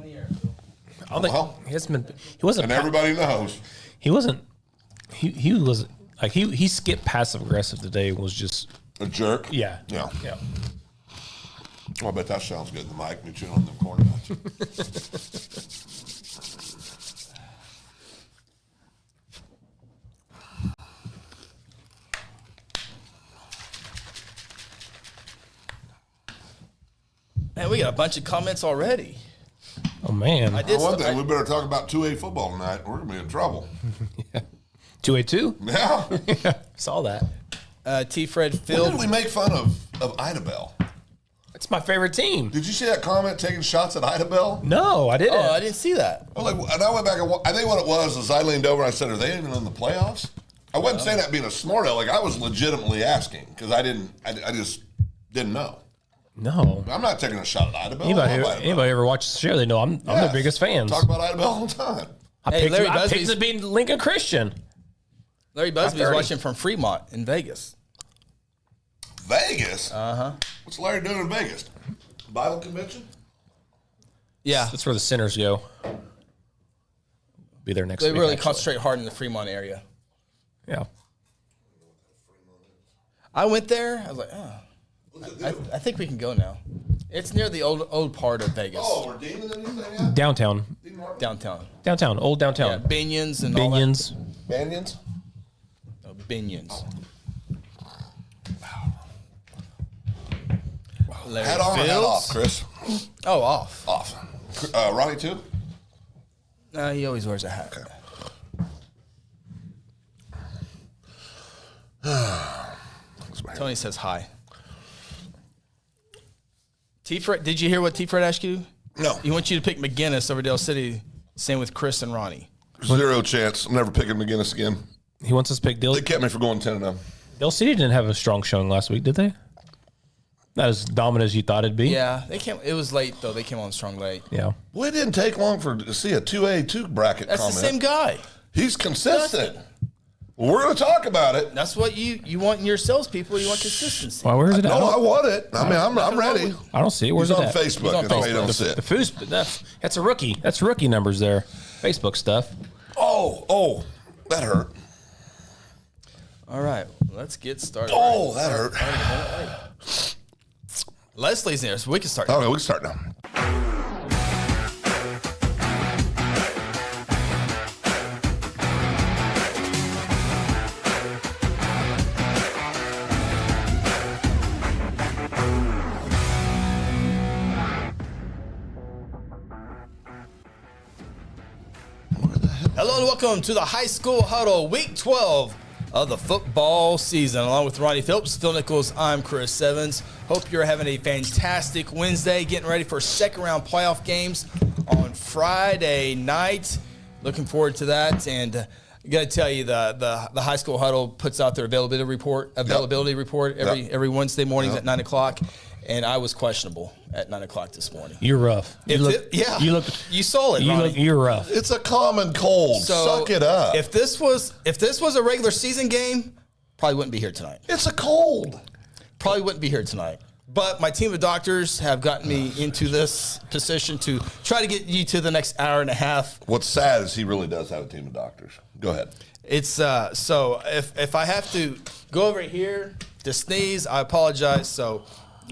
the air. I don't think he hasn't been. He wasn't. And everybody knows. He wasn't. He was like he skipped passive aggressive today. Was just A jerk? yeah. Yeah. Yeah. Well, I bet that sounds good. The mic, me chewing on them corn nuts. Man, we got a bunch of comments already. Oh man. I did. One thing, we better talk about 2A football tonight. We're going to be in trouble. 2A2. Yeah. Yeah. Saw that. T-Fred When Phil. did we make fun of Idabel? It's my favorite team. Did you see that comment taking shots at Idabel? No, I didn't. Oh, I didn't see that. And I went back and I think what it was is I leaned over and I said, "Are they even in the playoffs?" I wasn't saying that being a smart aleck. I was legitimately asking because I just didn't know. No. I'm not taking a shot at Idabel. Anybody ever watch the show? They know I'm their biggest fans. Talk about Idabel all the time. I picked it to be Lincoln Christian. Larry Busby's watching from Fremont in Vegas. Vegas? Uh-huh. What's Larry doing in Vegas? Bible convention? Yeah. That's where the sinners go. Be there next They week. really actually. concentrate hard in the Fremont area. Yeah. I went there. I was like, oh. I think we can go now. It's near the old part of Vegas. Oh, we're deeming anything yet? Downtown. Downtown. Downtown. Old Yeah, downtown. Binions and all that. Binions. Banions? No, Binions. Larry Hat on or hat Fields. off, Chris? Oh, off. Off. Ronnie, too? No, he always wears a hat. Tony says hi. T-Fred, did you hear what T-Fred asked you? No. He wants you to pick McGinnis over Dale City. Same with Chris and Ronnie. 0 chance. I'm never picking McGinnis again. He wants us to pick Dill. They kept me from going 10-0. Dill City didn't have a strong showing last week, did they? Not as dominant as you thought it'd be. Yeah, they came. It was late though. They came on strong late. Yeah. Well, it didn't take long to see a 2A2 bracket That's comment. the same guy. He's consistent. Well, we're going to talk about it. That's what you want in your salespeople. You want consistency. Well, where's it at? No, I want it. I mean, I'm ready. I don't see it. Where's He's it on at? Facebook. He's on That's why you Facebook. don't see The it. food's that's a rookie. That's rookie numbers there. Facebook stuff. Oh, that hurt. All right, let's get started. Oh, that hurt. Leslie's there, so we can start. Okay, we can start now. Hello and welcome to the High School Huddle, Week 12 of the football season. Along with Ronnie Phillips, Phil Nichols, I'm Chris Evans. Hope you're having a fantastic Wednesday, getting ready for second-round playoff games on Friday night. Looking forward to that, and I got to tell you, the High School Huddle puts out their availability report every Wednesday mornings at 9 o'clock, and I was questionable at 9 o'clock this morning. You're rough. You saw it, Ronnie. You're rough. It's a common cold. So suck it up. If this was a regular season game, probably wouldn't be here tonight. It's a cold. Probably wouldn't be here tonight. But my team of doctors have gotten me into this position to try to get you to the next hour and a half. What's sad is he really does have a team of doctors. Go ahead. It's so if I have to go over here to sneeze, I apologize. So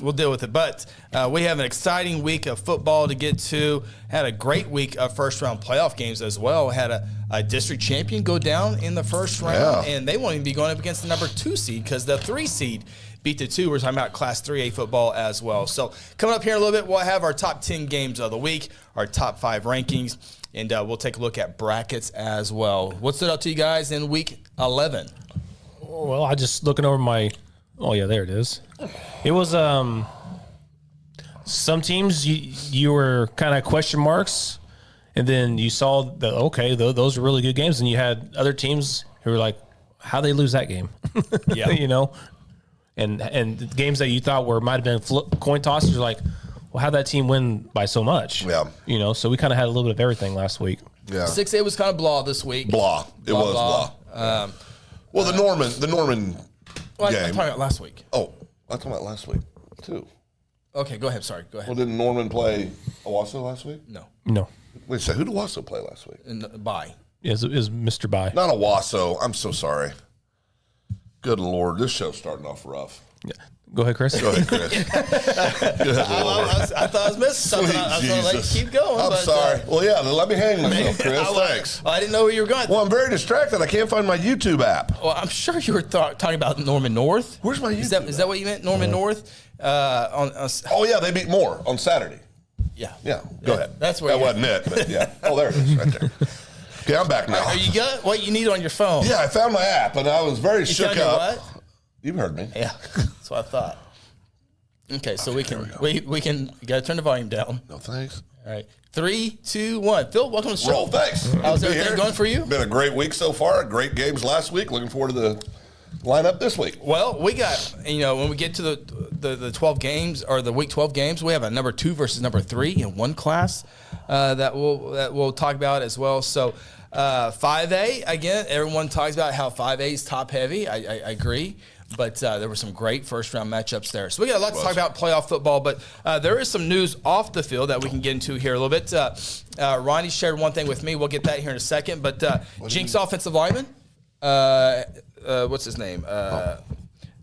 we'll deal with it. But we have an exciting week of football to get to. Had a great week of first-round playoff games as well. Had a district champion go down in the first round, and they won't even be going up against the number 2 seed because the 3 seed beat the 2. We're talking about Class 3A football as well. So coming up here in a little bit, we'll have our top 10 games of the week, our top 5 rankings, and we'll take a look at brackets as well. What stood out to you guys in Week 11? Well, I just looking over my. Oh yeah, there it is. It was some teams you were kind of question marks, and then you saw those are really good games, and you had other teams who were like, how they lose that game? Yeah, you know, and games that you thought might have been coin tosses, you're like, well, how'd that team win by so much? Yeah, you know, so we kind of had a little bit of everything last week. Yeah, 6A was kind of blah this week. Blah. It was blah. Well, the Norman I'm game. talking about last week. Oh, I was talking about last week too. Okay, go ahead. Sorry, go ahead. Well, didn't Norman play Owasso last week? No. Wait, so who did Owasso play last week? Bye. Yeah, it was Mr. Bye. Not Owasso. I'm so sorry. Good Lord, this show's starting off rough. Yeah. Go ahead, Chris. Go ahead, Chris. Good Lord. I thought I was missing something. I was going to let you keep going. I'm sorry. Well, yeah, then let me hang myself, Chris. Thanks. I didn't know where you were going. Well, I'm very distracted. I can't find my YouTube app. Well, I'm sure you were talking about Norman North. Where's my YouTube Is that what you meant, Norman North? Oh, yeah, they beat Moore on Saturday. Yeah. Yeah, go ahead. That's where that wasn't it, but yeah. Oh, there it is, right there. Okay, I'm back now. Are you got what you need on your phone? Yeah, I found my app, and I was very shook found your up. what? You've heard me. Yeah, that's what I thought. Okay, so we can. You got to turn the volume down. No, thanks. All right, 3, 2, 1. Phil, welcome to the show. Roll, thanks. How's Good to be everything here. going for you? Been a great week so far. Great games last week. Looking forward to the lineup this week. Well, we got, when we get to the 12 games or the week 12 games, we have a number 2 versus number 3 in one class that we'll talk about as well. So 5A, again, everyone talks about how 5A is top heavy. I agree. But there were some great first-round matchups there. So we got a lot to talk about playoff football, but there is some news off the field that we can get into here a little bit. Ronnie shared one thing with me. We'll get that here in a second. But Jinx offensive lineman, what's his name? The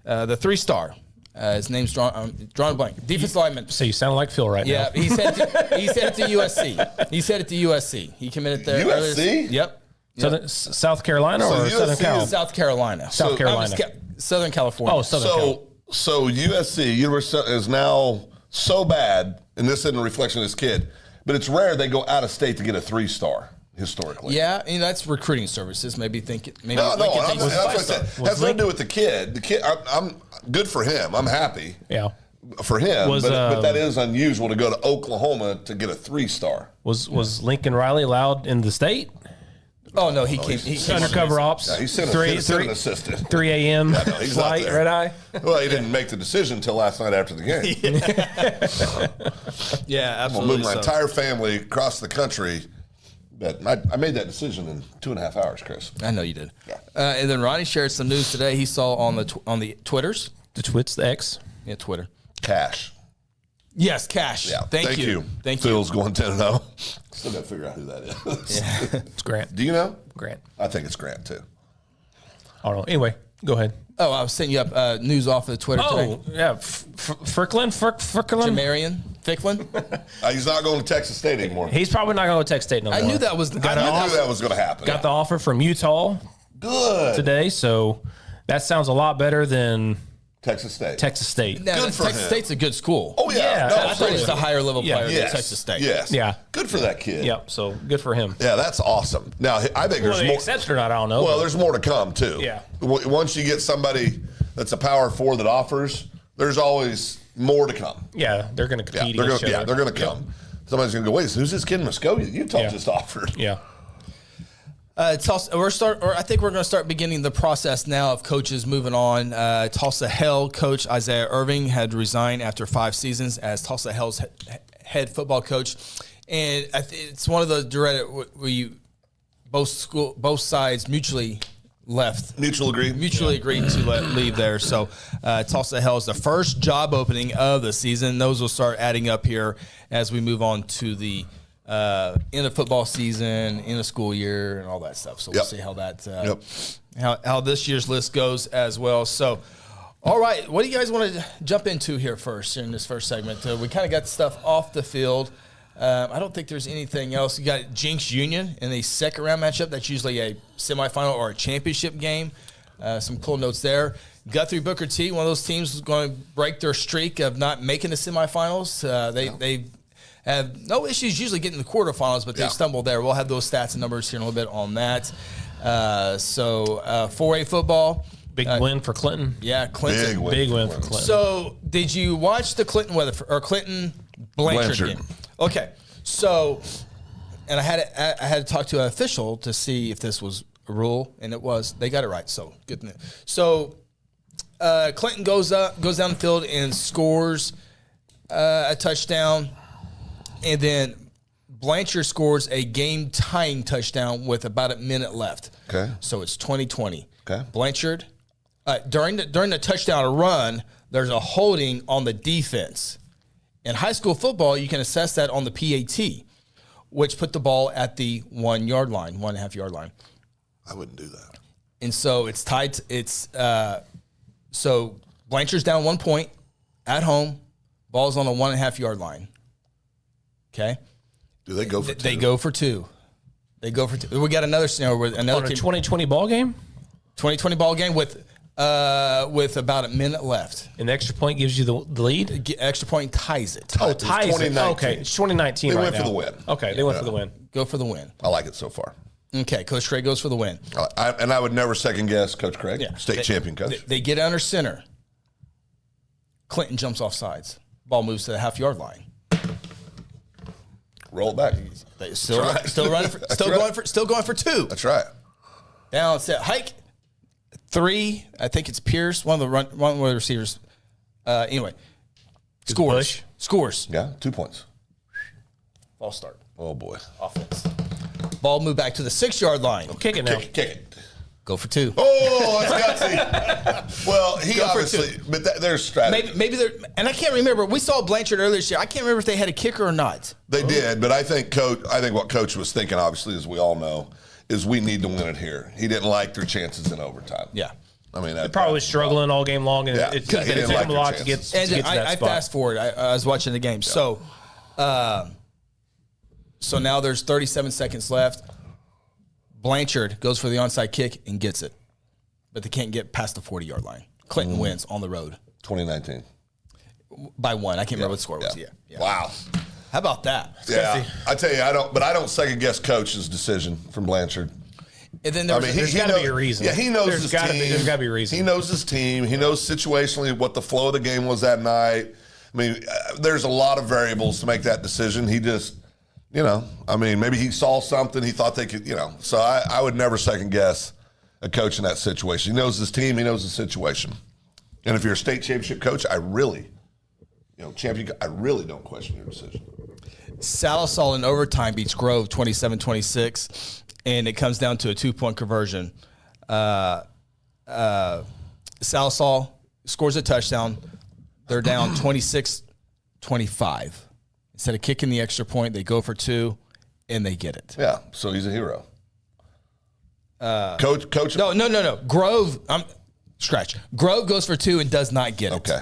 3-star. His name's drawn a blank. Defensive lineman. So you sound like Phil right now. Yeah, he said it to USC. He said it to USC. He committed there. USC? Yep. South Carolina or USC Southern Cal? South Carolina. South Carolina. Southern California. Oh, Southern Cal. So USC University is now so bad, and this isn't a reflection of this kid, but it's rare they go out of state to get a 3-star historically. Yeah, that's recruiting services. Maybe think it. Maybe No, we can that's think what I of said. Has nothing to do with the kid. The kid, I'm good for him. I'm happy. Yeah. For him, Was, but that is unusual to go to Oklahoma to get a 3-star. Was Lincoln Riley allowed in the state? Oh no, he came. He came Undercover ops. Yeah, he sent an assistant. 3 a.m. he's not flight, there. red eye. Well, he didn't make the decision until last night after the game. Yeah, I'm absolutely. gonna move my entire family across the country. But I made that decision in 2.5 hours, Chris. I know you did. Yeah. And then Ronnie shared some news today. He saw on the Twitters. The Twits, the X. Yeah, Twitter. Cash. Yes, Cash. Yeah. Thank you. Thank you. Phil's going 10-0. Still got to figure out who that is. Yeah. It's Grant. Do you know? Grant. I think it's Grant too. I don't know. Anyway, go ahead. Oh, I was sending you up news off of Twitter today. Oh, yeah. Fricklin? Jamarian Ficklin. He's not going to Texas State anymore. He's probably not going to Texas State no more. I knew that was. I knew that was going to happen. Got the offer from Utah Good. today, so that sounds a lot better than Texas State. Texas State. Now, Good for Texas him. State's a good school. Oh, yeah. Yeah, No, I thought he was seriously. a higher level player than Yes. Texas State. Yes. Yeah. Good for that kid. Yep, so good for him. Yeah, that's awesome. Now, I think Well, there's the more. exception or not, I don't know. Well, but- there's more to come, too. Yeah. Once you get somebody that's a power 4 that offers, there's always more to come. yeah, they're going to Yeah, compete they're against gonna, each yeah, other. they're going to come. Somebody's going to go, wait, who's this kid in Muskogee? Utah Yeah. just offered. Yeah. I think we're going to start beginning the process now of coaches moving on. Tulsa Hell coach Isaiah Irving had resigned after 5 seasons as Tulsa Hell's head football coach, and it's one of those dreaded where both sides mutually agreed to leave there. So Tulsa Hell is the first job opening of the season. Those will start adding up here as we move on to the end of football season, end of school year, and all that stuff. So we'll see how that how this year's list goes as well. So, all right, what do you guys want to jump into here first in this first segment? We kind of got stuff off the field. I don't think there's anything else. You got Jinx Union in a second round matchup. That's usually a semifinal or a championship game. Some cool notes there. Guthrie Booker T, one of those teams is going to break their streak of not making the semifinals. They have no issues usually getting the quarterfinals, but they stumbled there. We'll have those stats and numbers here in a little bit on that. So 4A football. Big win for Clinton. Yeah, Clinton. Big win for Clinton. So did you watch the Clinton Blanchard game? Okay. So, and I had to talk to an official to see if this was a rule, and it was. They got it right. So good news. So Clinton goes down the field and scores a touchdown. And then Blanchard scores a game-tying touchdown with about a minute left. Okay. So it's 20-20. Okay. Blanchard, during the touchdown run, there's a holding on the defense. In high school football, you can assess that on the PAT, which put the ball at the 1 yard line, 1.5 yard line. I wouldn't do that. And so it's tied. So Blanchard's down 1 point at home. Ball's on the 1.5 yard line. Okay. Do they go for 2? They go for 2. They go for 2. We got another scenario where another On a team, 2020 ball game? 2020 ball game with about a minute left. An extra point gives you the lead? Extra point ties it. Oh, ties it. 2019. Okay, it's 2019 They right went for now. the win. Okay, they went for the win. Go for the win. I like it so far. Okay, Coach Craig goes for the win. And I would never second guess Coach Craig, Yeah. state champion coach. They get under center. Clinton jumps off sides. Ball moves to the half-yard line. Roll it back. They still running for, still going for 2. That's right. Now it's at hike 3. I think it's Pierce, one of the receivers. Anyway, scores. Yeah, 2 points. False start. Oh, boy. Offense. Ball moved back to the 6 yard line. Kick it now. Kick it. Go for 2. Oh, that's gutsy. Well, he Go for obviously, 2. but there's strategy. Maybe they're, and I can't remember. We saw Blanchard earlier this year. I can't remember if they had a kicker or not. They did, but I think what Coach was thinking, obviously, as we all know, is we need to win it here. He didn't like their chances in overtime. Yeah. I mean, They're probably struggling all game long, and Yeah. it He took didn't him like a lot their to get chances. to And get to that I spot. fast forward. I was watching the game. So now there's 37 seconds left. Blanchard goes for the onside kick and gets it, but they can't get past the 40-yard line. Clinton wins on the road 2019. by 1. I can't remember what the score was. Yeah. Wow. How about that? Yeah. I tell you, I don't second guess Coach's decision from Blanchard. And then there's There's got to be a reason. Yeah, he knows There's his gotta team. There's got to be a reason. He knows his team. He knows situationally what the flow of the game was that night. I mean, there's a lot of variables to make that decision. He just, maybe he saw something. He thought they could, So I would never second guess a coach in that situation. He knows his team. He knows the situation. And if you're a state championship coach, I really don't question your decision. Salisal in overtime beats Grove 27-26, and it comes down to a 2-point conversion. Salisal scores a touchdown. They're down 26-25. Instead of kicking the extra point, they go for 2, and they get it. Yeah, so he's a hero. Coach. No. Grove, Grove goes for 2 and does not get it. Okay.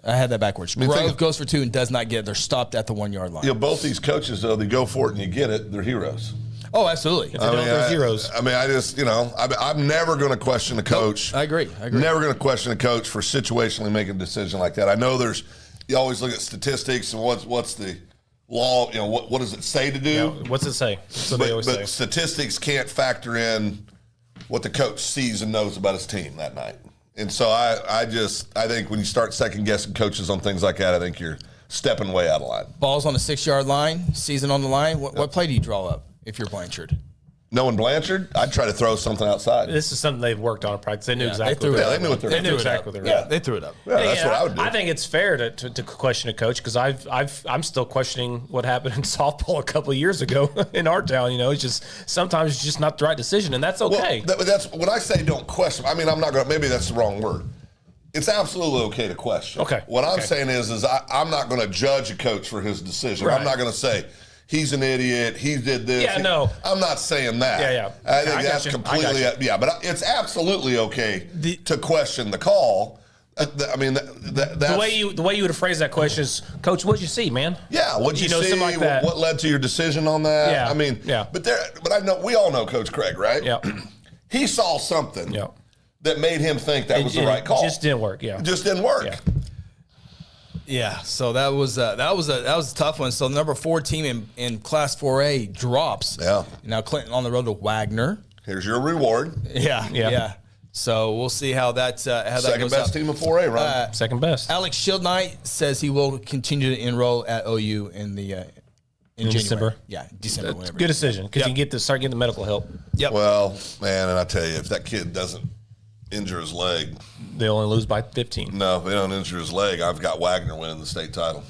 I had that backwards. Grove goes for 2 and does not get it. They're stopped at the 1 yard line. Both these coaches, though, they go for it and you get it. They're heroes. Oh, absolutely. They're heroes. I just, I'm never going to question a coach. I agree. Never going to question a coach for situationally making a decision like that. I know you always look at statistics and what's the law, what does it say to do? Yeah, what's it say? That's what they always say. But statistics can't factor in what the coach sees and knows about his team that night. And so I think when you start second guessing coaches on things like that, I think you're stepping way out of line. Ball's on the 6 yard line, season on the line. What play do you draw up if you're Blanchard? Knowing Blanchard, I'd try to throw something outside. This is something they've worked on in practice. They knew exactly. They knew what they knew exactly what they were Yeah, doing. they threw it up. Yeah, that's what I would do. I think it's fair to question a coach because I'm still questioning what happened in softball a couple of years ago in our town. It's just sometimes it's just not the right decision, and that's okay. Well, that's when I say don't question. I mean, I'm not going to. Maybe that's the wrong word. It's absolutely okay to question. Okay. What I'm saying is I'm not going to judge a coach for his decision. Right. I'm not going to say he's an idiot. He did this. Yeah, no. I'm not saying that. Yeah. I think I that's gotcha. completely. Yeah, but it's absolutely okay to question the call. I mean, that's the way you would have phrased that question is, Coach, what'd you see, man? Yeah, what'd you see? Something like that. What led to your decision on that? Yeah. I mean, yeah. But I know we all know Coach Craig, right? Yeah. He saw something. Yeah. That made him think that was the right call. It just didn't work. Yeah. It just didn't work. Yeah. Yeah, so that was a tough one. So the number 4 team in Class 4A drops. Yeah. Now Clinton on the road to Wagner. Here's your reward. Yeah. So we'll see how that Second goes best out. team in 4A, right? Second best. Alex Shieldknight says he will continue to enroll at OU in January. December. Yeah, December. Whenever. Good decision because you can start getting the medical help. Yep. Well, man, and I tell you, if that kid doesn't injure his leg, They only lose by 15. no, if they don't injure his leg, I've got Wagner winning the state title.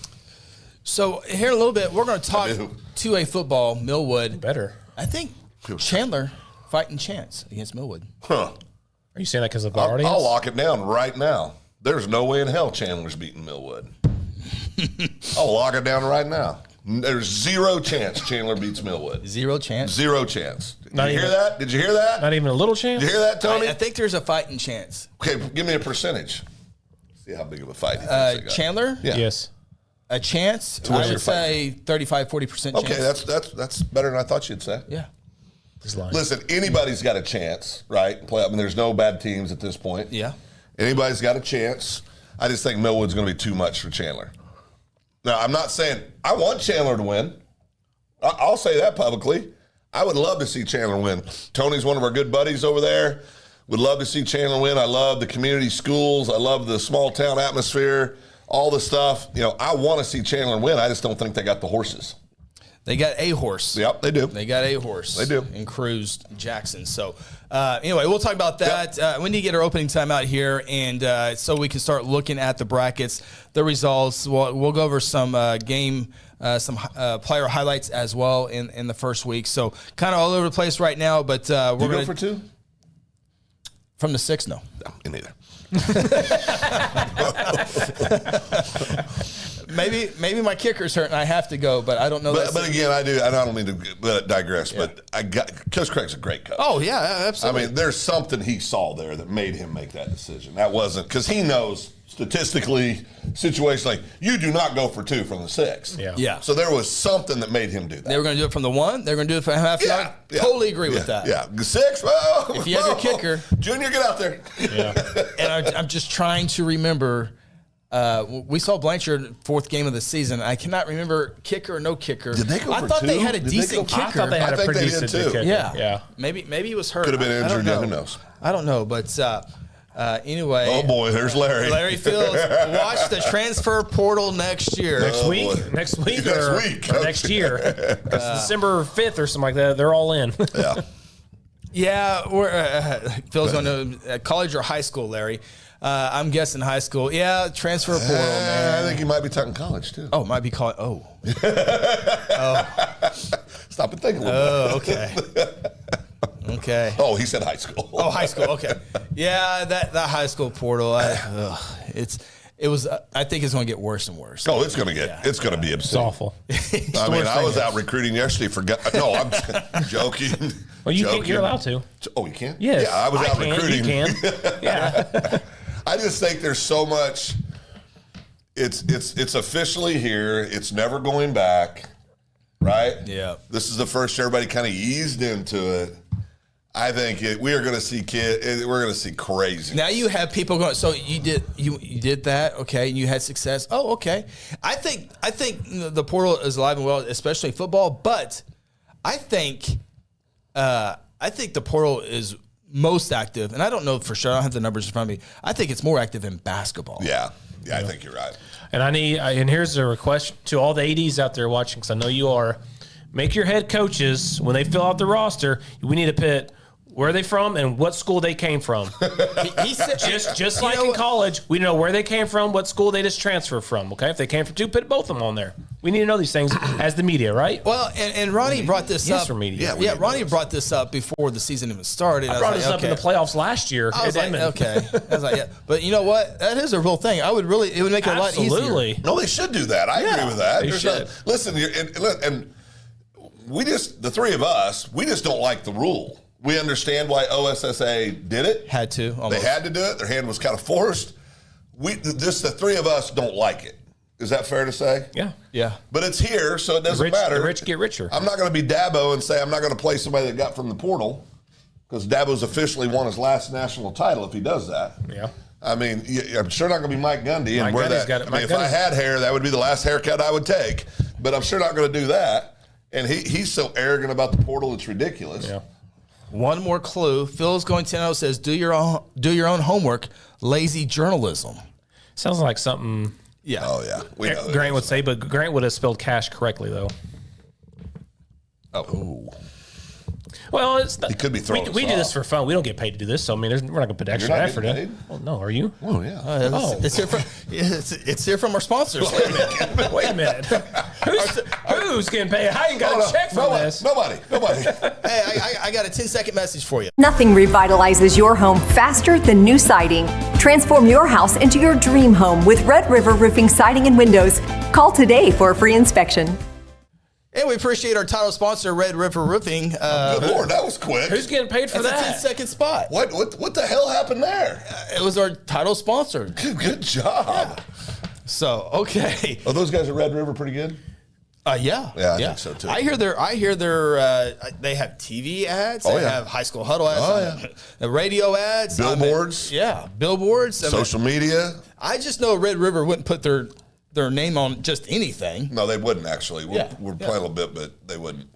So here in a little bit, we're going to talk do. 2A football. Millwood. Better. I think Chandler fighting chance against Millwood. Huh. Are you saying that because of the audience? I'll lock it down right now. There's no way in hell Chandler's beating Millwood. I'll log it down right now. There's zero chance Chandler beats Millwood. Zero chance? Zero chance. Did Not you hear even- that? Did you hear that? Not even a little chance? Did you hear that, Tony? I think there's a fighting chance. Okay, give me a percentage. See how big of a fight he thinks they got. Chandler? Yeah. Yes. A chance? what's I your would say 35-40% chance. Okay, that's better than I thought you'd say. Yeah. He's lying. Listen, anybody's got a chance, right? I mean, there's no bad teams at this point. Yeah. Anybody's got a chance. I just think Millwood's going to be too much for Chandler. Now, I'm not saying I want Chandler to win. I'll say that publicly. I would love to see Chandler win. Tony's one of our good buddies over there. Would love to see Chandler win. I love the community schools. I love the small town atmosphere, all the stuff. You know, I want to see Chandler win. I just don't think they got the horses. They got a horse. Yep, they do. They got a horse. They do. And Cruz Jackson. So, anyway, we'll talk about that. We need to get our opening time out here, and so we can start looking at the brackets, the results. We'll go over some game, some player highlights as well in the first week. So, kind of all over the place right now, but we're You going go for two? From the 6, no. No, me neither. Maybe my kicker's hurt and I have to go, but I don't know. But again, I do. I don't mean to digress, but Coach Craig's a great coach. Oh yeah, absolutely. I mean, there's something he saw there that made him make that decision. That wasn't because he knows statistically, situationally, you do not go for two from the 6. Yeah. So there was something that made him do that. They were going to do it from the 1. They were going to do it from half yard. Totally agree with that. Yeah, 6. Well, If you have your kicker, Junior, get out there. Yeah. And I'm just trying to remember. We saw Blanchard 4th game of the season. I cannot remember kicker or no kicker. Did they go I for thought two? they had a Did they decent go- kicker. I thought they had I a think pretty they did decent too. kicker. Yeah. Yeah. Maybe he was hurt. Could have been I don't injured. know. Who knows? I don't know, but anyway. Oh boy, there's Larry. Larry Fields, watch the transfer portal next year. Next week? boy. Next week? Next or, week. or next year? It's December 5th or something like that. They're all in. Yeah. Yeah, we're Phil's going to college or high school, Larry. I'm guessing high school. Yeah, transfer portal, man. I think he might be talking college too. Oh, might be called. Oh. Stop and think a little bit. Okay. Okay. Oh, he said high school. Oh, high school. Okay. Yeah, that high school portal. I think it's going to get worse and worse. Oh, it's gonna get. It's gonna be It's obscene. awful. I mean, I was out recruiting yesterday. No, I'm joking. Well, you joking. can't, you're allowed to. Oh, you can? Yes. Yeah, I was out can, recruiting. You can. Yeah. I just think there's so much. It's officially here. It's never going back. Right? Yeah. This is the first everybody kind of eased into it. I think we are going to see we're going to see crazy. Now you have people going. So you did that, okay? And you had success. Oh, okay. I think the portal is alive and well, especially football. But I think the portal is most active, and I don't know for sure. I don't have the numbers in front of me. I think it's more active in basketball. Yeah, I think you're right. And and here's a request to all the ADs out there watching, because I know you are. Make your head coaches, when they fill out the roster, we need to put where are they from and what school they came from. He said, Just like in college, we know where they came from, what school they just transferred from. Okay, if they came from 2, put both of them on there. We need to know these things as the media, right? Well, and Ronnie brought this Yes, up. for media. Yeah, Ronnie brought this up before the season even started. I brought this up in the playoffs last year. I was at like, Edmond. okay. I was like, yeah. But you know what? That is a real thing. It would make it a lot easier. Absolutely. No, they should do that. I agree with that. they should. Listen, and we the three of us, we just don't like the rule. We understand why OSSA did it. Had to. Almost. They had to do it. Their hand was kind of forced. The three of us don't like it. Is that fair to say? Yeah. Yeah. But it's here, so it doesn't The matter. rich get richer. I'm not going to be Dabo and say I'm not going to play somebody that got from the portal, because Dabo's officially won his last national title if he does that. Yeah. I mean, I'm sure not going to be Mike Gundy. Mike And where Gundy's that, got it. I mean, Mike if I Gundy's- had hair, that would be the last haircut I would take. But I'm sure not going to do that. And he's so arrogant about the portal, it's ridiculous. Yeah. One more clue. Phil's going 10-0 says, do your own homework. Lazy journalism. Sounds like something Yeah. Oh, yeah. We know Grant would say, but Grant would have spelled cash correctly, though. Oh. Well, it's He could be throwing we us do this off. for fun. We don't get paid to do this, so I mean, we're not going to put extra not effort getting in. paid? Well, no, are you? Oh, yeah. It's here from our sponsors. Wait a minute. Who's getting paid? I ain't got a check for this. Nobody. Hey, I got a 10-second message for you. Nothing revitalizes your home faster than new siding. Transform your house into your dream home with Red River Roofing Siding and Windows. Call today for a free inspection. And we appreciate our title sponsor, Red River Roofing. Good Lord, that was quick. Who's getting paid for That's that? a 10-second spot. What the hell happened there? It was our title sponsor. Good job. So, okay. Are those guys at Red River pretty good? Yeah, I think so too. I hear they have TV ads. They have High School Huddle ads. The radio ads. Billboards. Billboards. Social media. I just know Red River wouldn't put their name on just anything. No, they wouldn't actually. We're playing a little bit, but they wouldn't.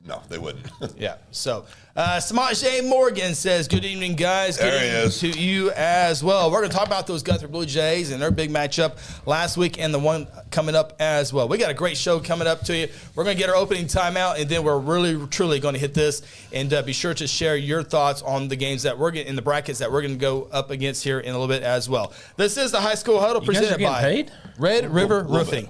No, they wouldn't. Yeah. So, Samaje Morgan says, "Good evening, guys. Good evening to you as well." We're going to talk about those Guthrie Blue Jays and their big matchup last week and the one coming up as well. We got a great show coming up to you. We're going to get our opening timeout, and then we're really, truly going to hit this. And be sure to share your thoughts on the games that we're getting in the brackets that we're going to go up against here in a little bit as well. This is the High School Huddle presented by Red River Roofing.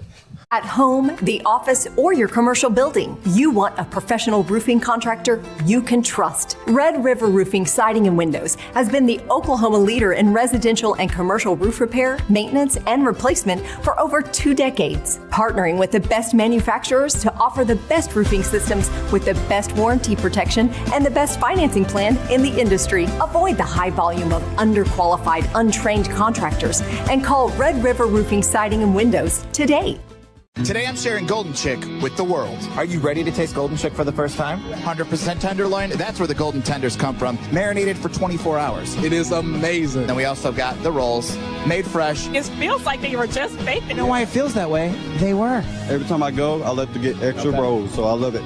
At home, the office, or your commercial building, you want a professional roofing contractor you can trust. Red River Roofing Siding and Windows has been the Oklahoma leader in residential and commercial roof repair, maintenance, and replacement for over 2 decades. Partnering with the best manufacturers to offer the best roofing systems with the best warranty protection and the best financing plan in the industry. Avoid the high volume of underqualified, untrained contractors and call Red River Roofing Siding and Windows today. Today I'm sharing Golden Chick with the world. Are you ready to taste Golden Chick for the first time? 100% tenderloin. That's where the golden tenders come from. Marinated for 24 hours. It is amazing. Then we also got the rolls, made fresh. It feels like they were just baked. You know why it feels that way? They were. Every time I go, I love to get extra rolls, so I love it.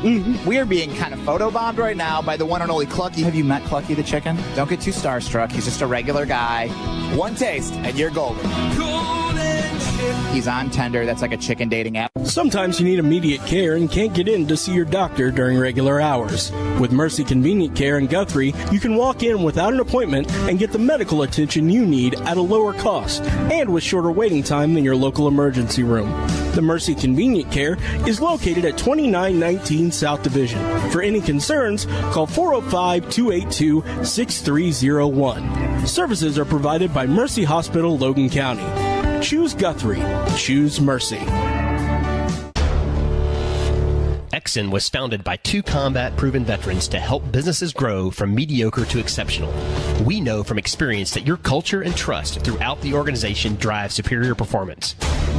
We are being kind of photobombed right now by the one and only Clucky. Have you met Clucky the chicken? Don't get too starstruck. He's just a regular guy. One taste and you're golden. He's on Tender. That's like a chicken dating app. Sometimes you need immediate care and can't get in to see your doctor during regular hours. With Mercy Convenient Care in Guthrie, you can walk in without an appointment and get the medical attention you need at a lower cost and with shorter waiting time than your local emergency room. The Mercy Convenient Care is located at 2919 South Division. For any concerns, call 405-282-6301. Services are provided by Mercy Hospital, Logan County. Choose Guthrie. Choose Mercy. Exxon was founded by 2 combat-proven veterans to help businesses grow from mediocre to exceptional. We know from experience that your culture and trust throughout the organization drive superior performance.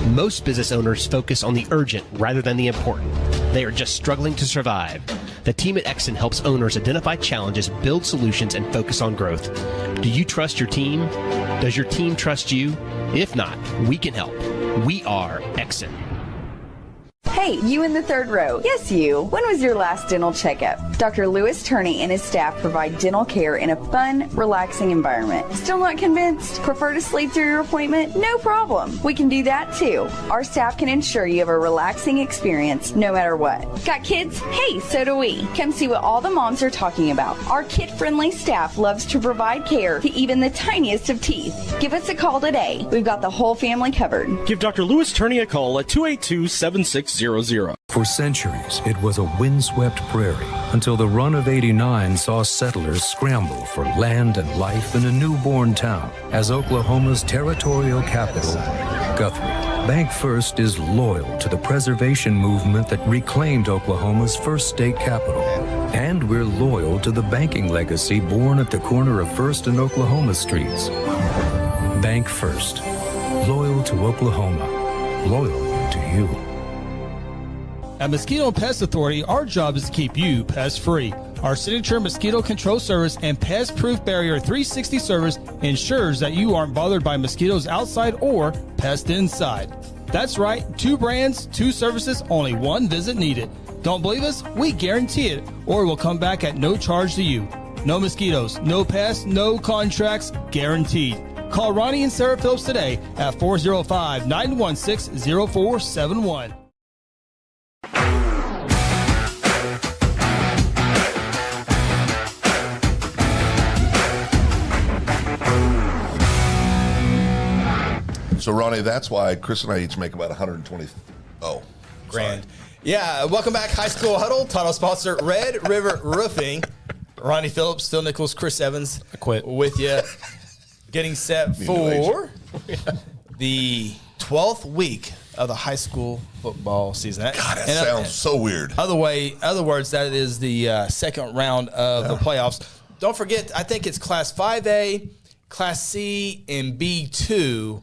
Most business owners focus on the urgent rather than the important. They are just struggling to survive. The team at Exxon helps owners identify challenges, build solutions, and focus on growth. Do you trust your team? Does your team trust you? If not, we can help. We are Exxon. Hey, you in the third row. Yes, you. When was your last dental checkup? Dr. Lewis Turney and his staff provide dental care in a fun, relaxing environment. Still not convinced? Prefer to sleep through your appointment? No problem. We can do that too. Our staff can ensure you have a relaxing experience no matter what. Got kids? Hey, so do we. Come see what all the moms are talking about. Our kid-friendly staff loves to provide care to even the tiniest of teeth. Give us a call today. We've got the whole family covered. Give Dr. Lewis Turney a call at 282-7600. For centuries, it was a windswept prairie until the run of '89 saw settlers scramble for land and life in a newborn town as Oklahoma's territorial capital, Guthrie. Bank First is loyal to the preservation movement that reclaimed Oklahoma's first state capital. And we're loyal to the banking legacy born at the corner of First and Oklahoma streets. Bank First. Loyal to Oklahoma. Loyal to you. At Mosquito and Pest Authority, our job is to keep you pest-free. Our signature mosquito control service and pest-proof barrier 360 service ensures that you aren't bothered by mosquitoes outside or pests inside. That's right, 2 brands, 2 services, only 1 visit needed. Don't believe us? We guarantee it, or we'll come back at no charge to you. No mosquitoes, no pests, no contracts, guaranteed. Call Ronnie and Sarah Phillips today at 405-916-0471. So, Ronnie, that's why Chris and I each make about 120. Oh, Grand. Yeah, welcome back, High School Huddle. Title sponsor, Red River Roofing. Ronnie Phillips, Phil Nichols, Chris Evans. I quit. With you. Getting set for the 12th week of the high school football season. God, that sounds so weird. Other words, that is the second round of the playoffs. Don't forget, I think it's Class 5A, Class C, and B2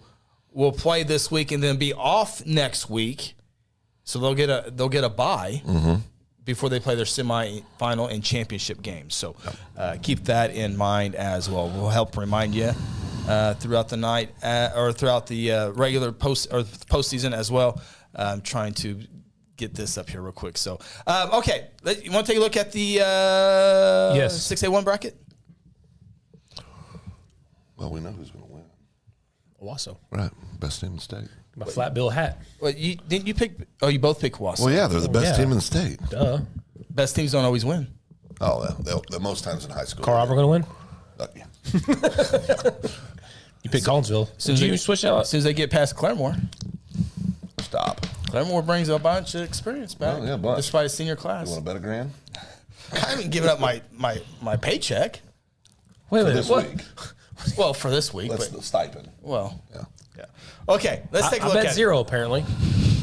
will play this week and then be off next week. So they'll get a bye before they play their semifinal and championship games. So keep that in mind as well. We'll help remind you throughout the night or throughout the regular postseason as well. I'm trying to get this up here real quick. So, okay, you want to take a look at the 6A1 bracket? Well, we know who's going to win. Owasso. Right, best team in the state. My flat bill hat. Well, didn't you pick? Oh, you both pick Owasso. Well, yeah, they're the best team in the state. Duh. Best teams don't always win. Oh, the most times in high school. Carl Albert going to win? Yeah. You pick Collinsville. Did you switch out? As soon as they get past Claremore. Stop. Claremore brings a bunch of experience back. Oh, yeah, bunch. Despite a senior class. You want to bet $1,000? I haven't given up my paycheck. Wait a minute. This week. Well, for this week. That's the stipend. Well, yeah. Okay, let's take a look I bet at zero, apparently.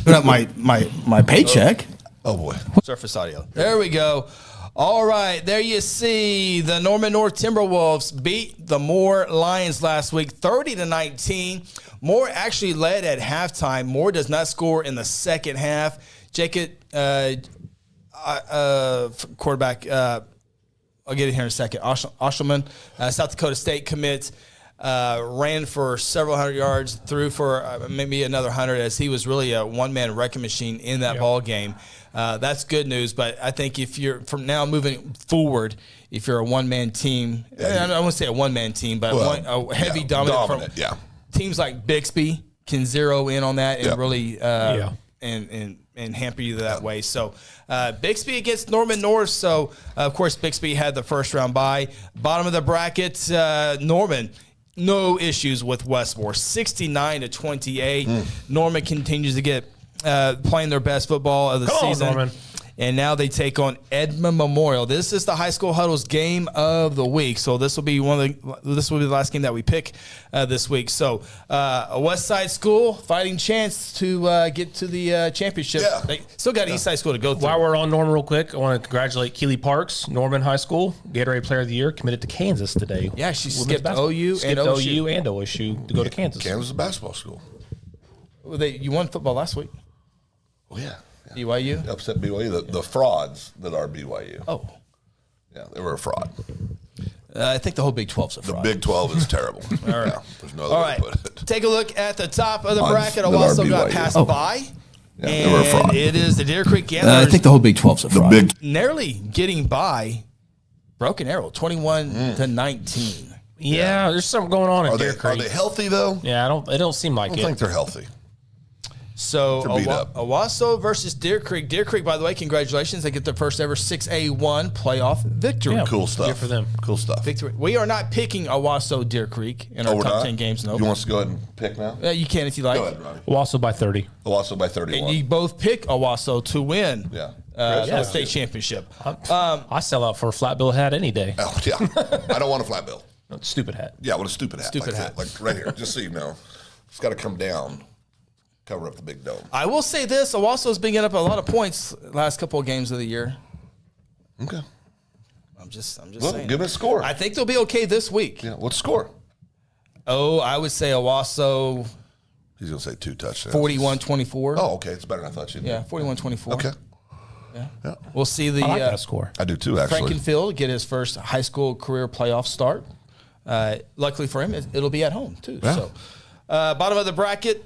Put up my paycheck. Oh, boy. Surface audio. There we go. All right, there you see the Norman North Timberwolves beat the Moore Lions last week, 30-19. Moore actually led at halftime. Moore does not score in the second half. Jacob, quarterback, I'll get it here in a second. Oshelman, South Dakota State commit, ran for several hundred yards, threw for maybe another 100 as he was really a one-man wrecking machine in that ball game. That's good news, but I think if you're from now moving forward, if you're a one-man team, I don't want to say a one-man team, but a heavy dominant. Teams like Bixby can zero in on that and really and hamper you that way. So Bixby against Norman North. So, of course, Bixby had the first round bye. Bottom of the bracket, Norman. No issues with Westmore, 69-28. Norman continues to get playing their best football of the season. Norman. And now they take on Edmond Memorial. This is the High School Huddle's game of the week. So this will be the last game that we pick this week. So a West Side school fighting chance to get to the championship. Yeah. They still got East Side school to go through. While we're on Norman real quick, I want to congratulate Keely Parks, Norman High School, Gatorade Player of the Year, committed to Kansas today. Yeah, she skipped OU and OSU to go to Kansas. Kansas is a basketball school. Well, you won football last week. Oh, yeah. BYU? Upset BYU. The frauds that are BYU. Oh. Yeah, they were a fraud. I think the whole Big 12's a fraud. The Big 12 is terrible. All right. Yeah, there's no other way to put it. Take a look at the top of the bracket. Owasso got passed by. Yeah, they were a fraud. It is the Deer Creek Gamblers. I think the whole Big 12's a fraud. Nearly getting by Broken Arrow, 21-19. Yeah, there's something going on in Deer Creek. Are they healthy, though? Yeah, it don't seem like I don't think they're healthy. So Owasso versus Deer Creek. Deer Creek, by the way, congratulations. They get their first ever 6A1 playoff victory. Yeah, cool stuff. Good for them. Cool stuff. Victory. We are not picking Owasso Deer Creek in our top 10 games. No. You want us to go ahead and pick now? You can if you like. Go ahead, Ronnie. Owasso by 30. Owasso by 31. And you both pick Owasso to win the state championship. I sell out for a flat bill hat any day. Oh, yeah. I don't want a flat bill. No, stupid hat. Yeah, I want a stupid hat. Stupid hat. Like right here, just so you know. It's got to come down. Cover up the big dome. I will say this: Owasso's been getting up a lot of points last couple of games of the year. Okay. I'm just Well, saying. give it a score. I think they'll be okay this week. Yeah. What score? Oh, I would say Owasso. He's gonna say 2 touchdowns. 41-24. Oh, okay. It's better than I thought you'd. Yeah, 41-24. Okay. Yeah. We'll see the I like that score. I do too, actually. Frankenfield get his first high school career playoff start. Luckily for him, it'll be at home too. Yeah. So, bottom of the bracket.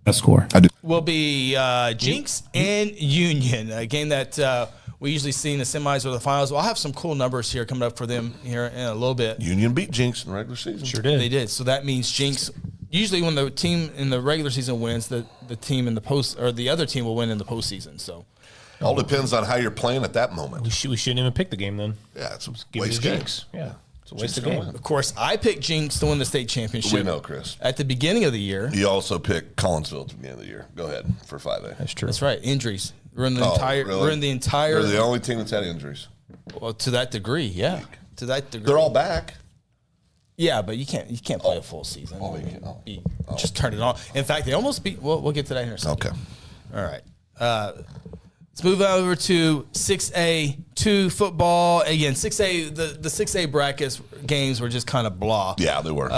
A score. I do. Will be Jinx and Union, a game that we usually see in the semis or the finals. We'll have some cool numbers here coming up for them here in a little bit. Union beat Jinx in the regular season. Sure did. They did. So that means Jinx. Usually, when the team in the regular season wins, the team in the post or the other team will win in the postseason. So It all depends on how you're playing at that moment. We shouldn't even pick the game then. Yeah, it's Give it waste to game. Jinx. Yeah. It's a waste of game. Of course, I picked Jinx to win the state championship. We know, Chris. At the beginning of the year. You also picked Collinsville at the beginning of the year. Go ahead for 5A. That's true. That's right. Injuries. We're in the entire. Really? We're in the entire. They're the only team that's had injuries. Well, to that degree, yeah. To that degree, they're all back. Yeah, but you can't play a full season. Just turn it on. In fact, they almost beat. We'll get to that in a second. Okay. All right. Let's move over to 6A2 football. Again, 6A the 6A brackets games were just kind of blah. Yeah, they were.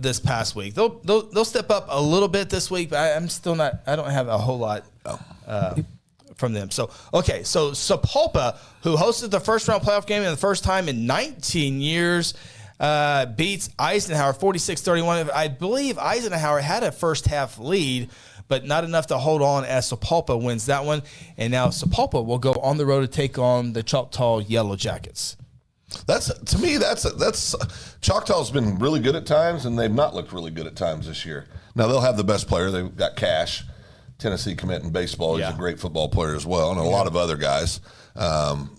This past week. They'll step up a little bit this week, but I'm still not. I don't have a whole lot from them. So Sapulpa, who hosted the first round playoff game in the first time in 19 years, beats Eisenhower 46-31. I believe Eisenhower had a first half lead, but not enough to hold on as Sapulpa wins that one. And now Sapulpa will go on the road to take on the Choctaw Yellow Jackets. That's Choctaw's been really good at times, and they've not looked really good at times this year. Now they'll have the best player. They've got Cash, Tennessee commit in baseball. He's a great football player as well, and a lot of other guys.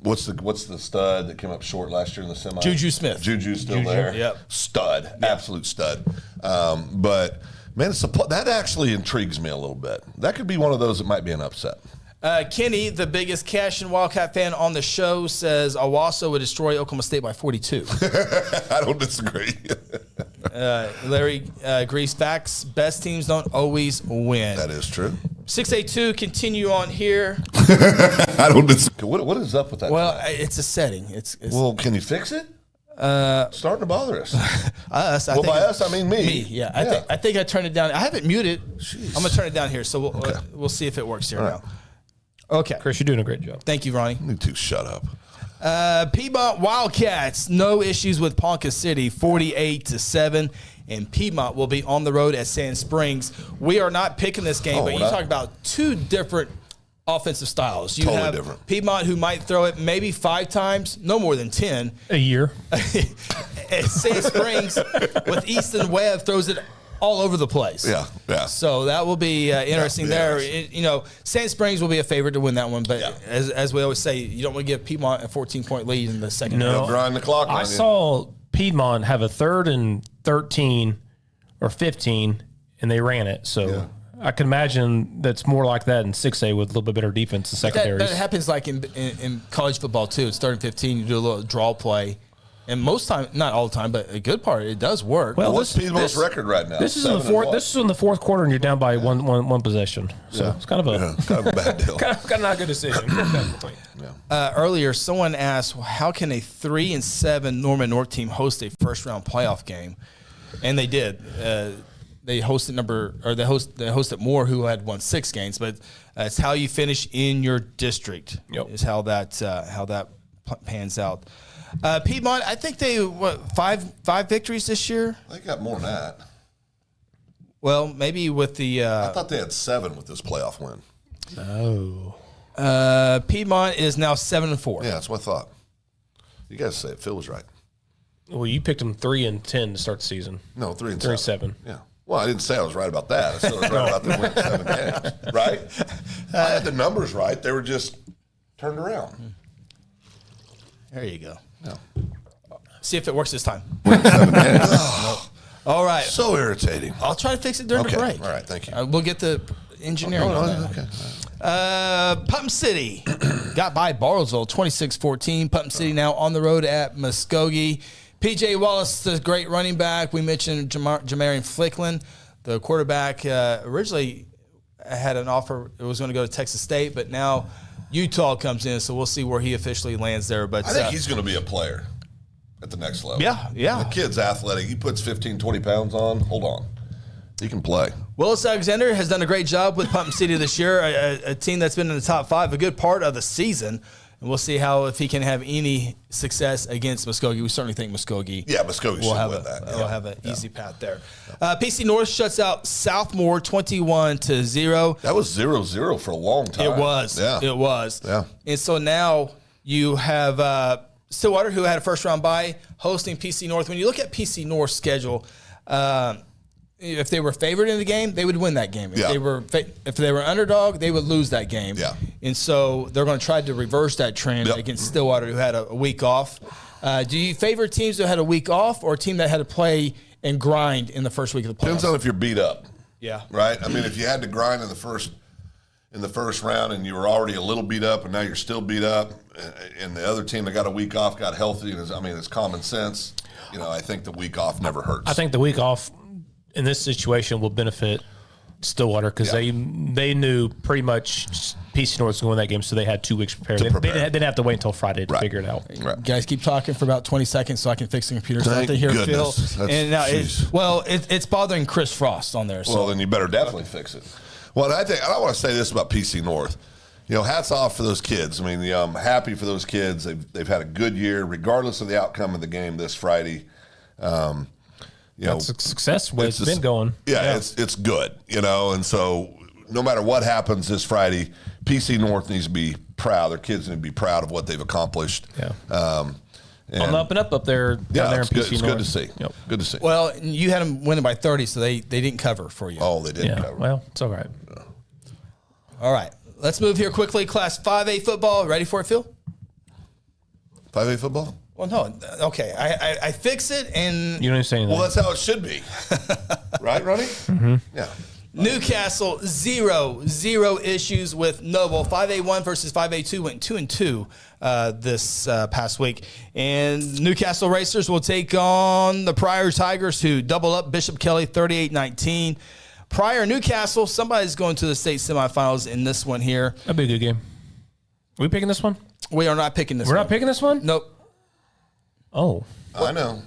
What's the stud that came up short last year in the semi? Juju Smith. Juju's still there. Yep. Stud, absolute stud. But man, that actually intrigues me a little bit. That could be one of those that might be an upset. Kenny, the biggest Cash and Wildcat fan on the show, says Owasso would destroy Oklahoma State by 42. I don't disagree. Larry agrees. Facts. Best teams don't always win. That is true. 6A2, continue on here. I don't disagree. What is up with that? Well, it's a setting. It's well, can you fix it? It's starting to bother us. Us. By us, I mean me. Yeah, I think I turned it down. I have it muted. Jeez. I'm gonna turn it down here, so we'll see if it works here now. Okay, Chris, you're doing a great job. Thank you, Ronnie. You two shut up. Piedmont Wildcats, no issues with Ponca City, 48-7, and Piedmont will be on the road at Sand Springs. We are not picking this game, but you talk about two different offensive styles. You have different. Piedmont, who might throw it maybe 5 times, no more than 10 a year. At Sand Springs, with Easton Webb throws it all over the place. Yeah. So that will be interesting there. Sand Springs will be a favorite to win that one, but as we always say, you don't want to give Piedmont a 14-point lead in the second half. They'll grind the clock on you. I saw Piedmont have a 3rd and 13 or 15, and they ran it. So I can imagine that's more like that in 6A with a little bit better defense and secondaries. That happens like in college football too. It's 3rd and 15, you do a little draw play. And most time, not all the time, but a good part, it does work. Well, what's Piedmont's record right now? This is in the fourth. This is in the fourth quarter, and you're down by one possession. So it's kind of a bad deal. kind of not a good decision. Earlier, someone asked, "How can a 3-7 Norman North team host a first-round playoff game?" And they did. They hosted hosted Moore, who had won 6 games. But it's how you finish in your district is how that pans out. Piedmont, I think they five victories this year. They got more than that. Well, maybe with the. I thought they had 7 with this playoff win. Oh. Piedmont is now 7-4. Yeah, that's what I thought. You guys say it. Phil was right. Well, you picked them 3-10 to start the season. No, 3-7. 3-7. Yeah. Well, I didn't say I was right about that. I said I was right about them winning 7 games. Right? I had the numbers right. They were just turned around. There you go. No. See if it works this time. Win 7 games. All right. So irritating. I'll try to fix it during the break. All right. Thank you. We'll get the engineering on that. Okay. Putnam City got by Bartlesville 26-14. Putnam City now on the road at Muskogee. P.J. Wallace, the great running back. We mentioned Jamarian Flickland, the quarterback. Originally had an offer. It was going to go to Texas State, but now Utah comes in, so we'll see where he officially lands there. But I think he's going to be a player at the next level. Yeah. The kid's athletic. He puts 15, 20 pounds on. Hold on. He can play. Willis Alexander has done a great job with Putnam City this year, a team that's been in the top 5 a good part of the season. And we'll see if he can have any success against Muskogee. We certainly think Muskogee. Yeah, Muskogee should win that. Will have an easy path there. PC North shuts out Southmore 21-0. That was 0-0 for a long time. It was. Yeah. It was. Yeah. And so now you have Stillwater, who had a first-round bye, hosting PC North. When you look at PC North's schedule, if they were favored in the game, they would win that game. If they were underdog, they would lose that game. Yeah. And so they're going to try to reverse that trend against Stillwater, who had a week off. Do you favor teams that had a week off or a team that had to play and grind in the first week of the playoffs? Depends on if you're beat up. Yeah. Right? I mean, if you had to grind in the first round and you were already a little beat up and now you're still beat up, and the other team that got a week off got healthy, and it's common sense. I think the week off never hurts. I think the week off in this situation will benefit Stillwater because they knew pretty much PC North was going to win that game, so they had 2 weeks prepared. They didn't have to wait until Friday to figure it out. Right. Guys, keep talking for about 20 seconds so I can fix the computer. Thank so hear goodness. Phil. And now it's bothering Chris Frost on there. So. Well, then you better definitely fix it. Well, I want to say this about PC North. Hats off for those kids. I mean, I'm happy for those kids. They've had a good year, regardless of the outcome of the game this Friday. That's a success way it's been going. Yeah, it's good, and so no matter what happens this Friday, PC North needs to be proud. Their kids need to be proud of what they've accomplished. Yeah. On the up and up there. Down there in PC North. It's good to see. Yep. Good to see. Well, you had them winning by 30, so they didn't cover for you. Oh, they didn't cover. Well, it's all right. Yeah. All right. Let's move here quickly. Class 5A football. Ready for it, Phil? 5A football? Well, no. Okay. I fix it and... You don't say anything. Well, that's how it should be. Right, Ronnie? Mm-hmm. Yeah. Newcastle, zero issues with Noble. 5A1 versus 5A2 went 2-2 this past week. And Newcastle Racers will take on the Pryor Tigers, who double up Bishop Kelly 38-19. Pryor, Newcastle, somebody's going to the state semifinals in this one here. That'd be a good game. Are we picking this one? We are not picking this one. We're not picking this one? Nope. Oh. I know.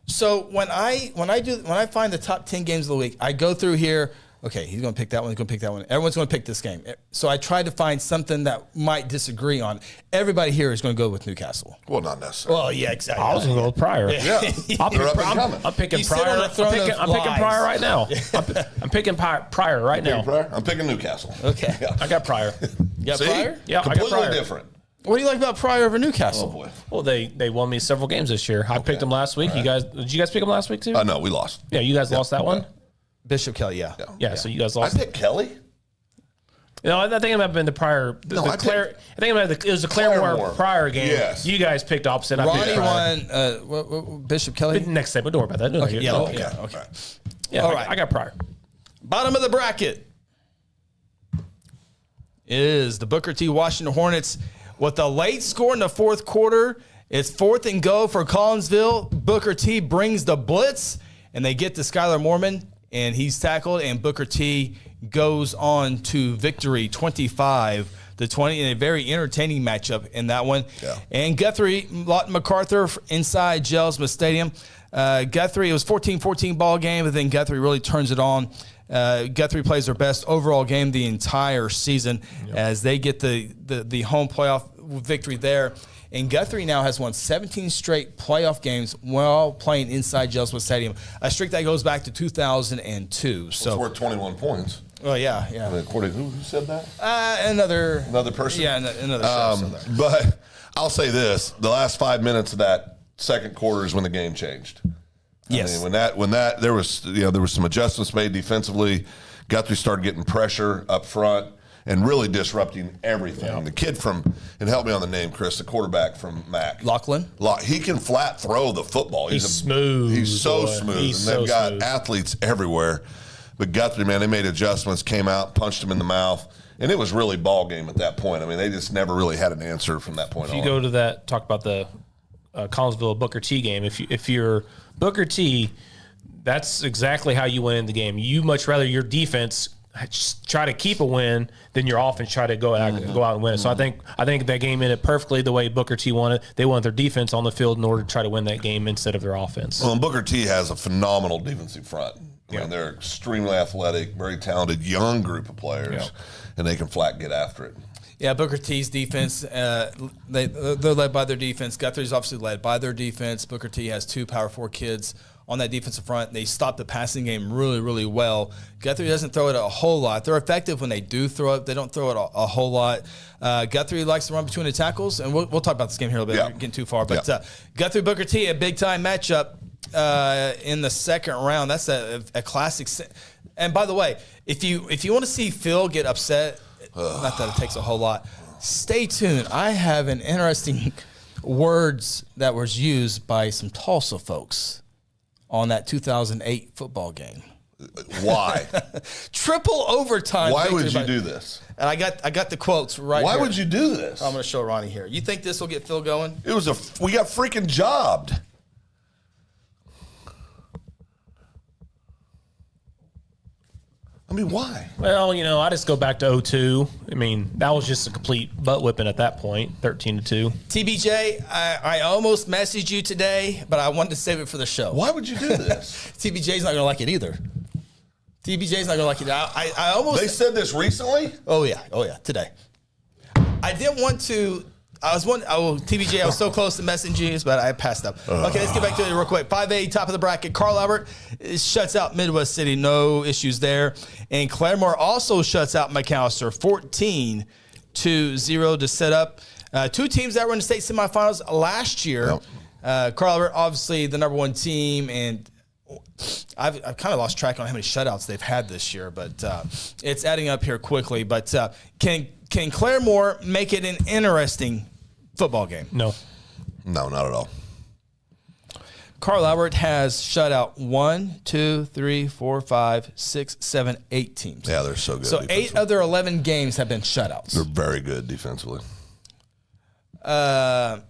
So when I find the top 10 games of the week, I go through here. Okay, he's going to pick that one. He's going to pick that one. Everyone's going to pick this game. So I try to find something that might disagree on. Everybody here is going to go with Newcastle. Well, not necessarily. Well, yeah, exactly. I was going to go with Pryor. Yeah. I'm picking Pryor. I'm picking Pryor right now. I'm picking Pryor right now. Pryor? I'm picking Newcastle. Okay. Yeah. I got Pryor. You got Pryor? Yeah, completely I got Pryor. different. What do you like about Pryor over Newcastle? Oh, boy. Well, they won me several games this year. I picked them last week. Right. Did you guys pick them last week too? No, we lost. Yeah, you guys lost that one? Bishop Kelly, yeah. So you guys lost. I picked Kelly. No, I think it might have been the Pryor. I think it was the Claremore Pryor game. Yes. You guys picked opposite. Ronnie won Bishop Kelly. Next segment. Don't worry about that. Okay. Yeah, all right. I got Pryor. Bottom of the bracket is the Booker T. Washington Hornets with a late score in the fourth quarter. It's 4th and go for Collinsville. Booker T. brings the blitz, and they get to Skylar Mormon, and he's tackled, and Booker T. goes on to victory 25-20 in a very entertaining matchup in that one. Yeah. And Guthrie, Lawton MacArthur inside Gelsma Stadium. Guthrie, it was 14-14 ball game, but then Guthrie really turns it on. Guthrie plays their best overall game the entire season as they get the home playoff victory there. And Guthrie now has won 17 straight playoff games while playing inside Gelsma Stadium, a streak that goes back to 2002. So it's worth 21 points. Oh, yeah. I mean, according to who said that? Another person? Yeah, another show. But I'll say this. The last 5 minutes of that second quarter is when the game changed. Yes. I mean, when that there was some adjustments made defensively. Guthrie started getting pressure up front and really disrupting everything. Yeah. The kid and help me on the name, Chris, the quarterback from Mac. Lachlan? He can flat throw the football. He's smooth. He's so smooth. They've got athletes everywhere. But Guthrie, man, they made adjustments, came out, punched him in the mouth. And it was really ball game at that point. I mean, they just never really had an answer from that point on. If you go to that, talk about the Collinsville Booker T game. If you're Booker T, that's exactly how you win in the game. You much rather your defense try to keep a win than your offense try to go out and win it. So I think that game ended perfectly the way Booker T wanted. They wanted their defense on the field in order to try to win that game instead of their offense. Well, and Booker T has a phenomenal defensive front. I mean, they're extremely athletic, very talented, young group of players, and they can flat get after it. Yeah, Booker T's defense, they're led by their defense. Guthrie's obviously led by their defense. Booker T has 2 Power 4 kids on that defensive front. They stop the passing game really, really well. Guthrie doesn't throw it a whole lot. They're effective when they do throw it. They don't throw it a whole lot. Guthrie likes to run between the tackles, and we'll talk about this game here a little bit. We're getting too far. But Guthrie, Booker T, a big-time matchup in the second round. That's a classic. And by the way, if you want to see Phil get upset, not that it takes a whole lot, stay tuned. I have an interesting words that was used by some Tulsa folks on that 2008 football game. Why? Triple overtime. Why would you do this? And I got the quotes right Why here. would you do this? I'm going to show Ronnie here. You think this will get Phil going? We got freaking jobbed. I mean, why? Well, I just go back to 0-2. I mean, that was just a complete butt whipping at that point, 13-2. TBJ, I almost messaged you today, but I wanted to save it for the show. Why would you do this? TBJ's not going to like it either. TBJ's not going to like it. I almost. They said this recently? Oh, yeah, today. I didn't want to. TBJ, I was so close to messaging you, but I passed up. Okay, let's get back to it real quick. 5A, top of the bracket. Carl Albert shuts out Midwest City. No issues there. And Claremore also shuts out McAllister 14-0 to set up. Two teams that were in the state semifinals last year. Yep. Carl Albert, obviously the number one team, and I've kind of lost track on how many shutouts they've had this year, but it's adding up here quickly. But can Claremore make it an interesting football game? No, not at all. Carl Albert has shut out 1, 2, 3, 4, 5, 6, 7, 8 teams. Yeah, they're so good. So 8 of their 11 games have been shutouts. They're very good defensively. I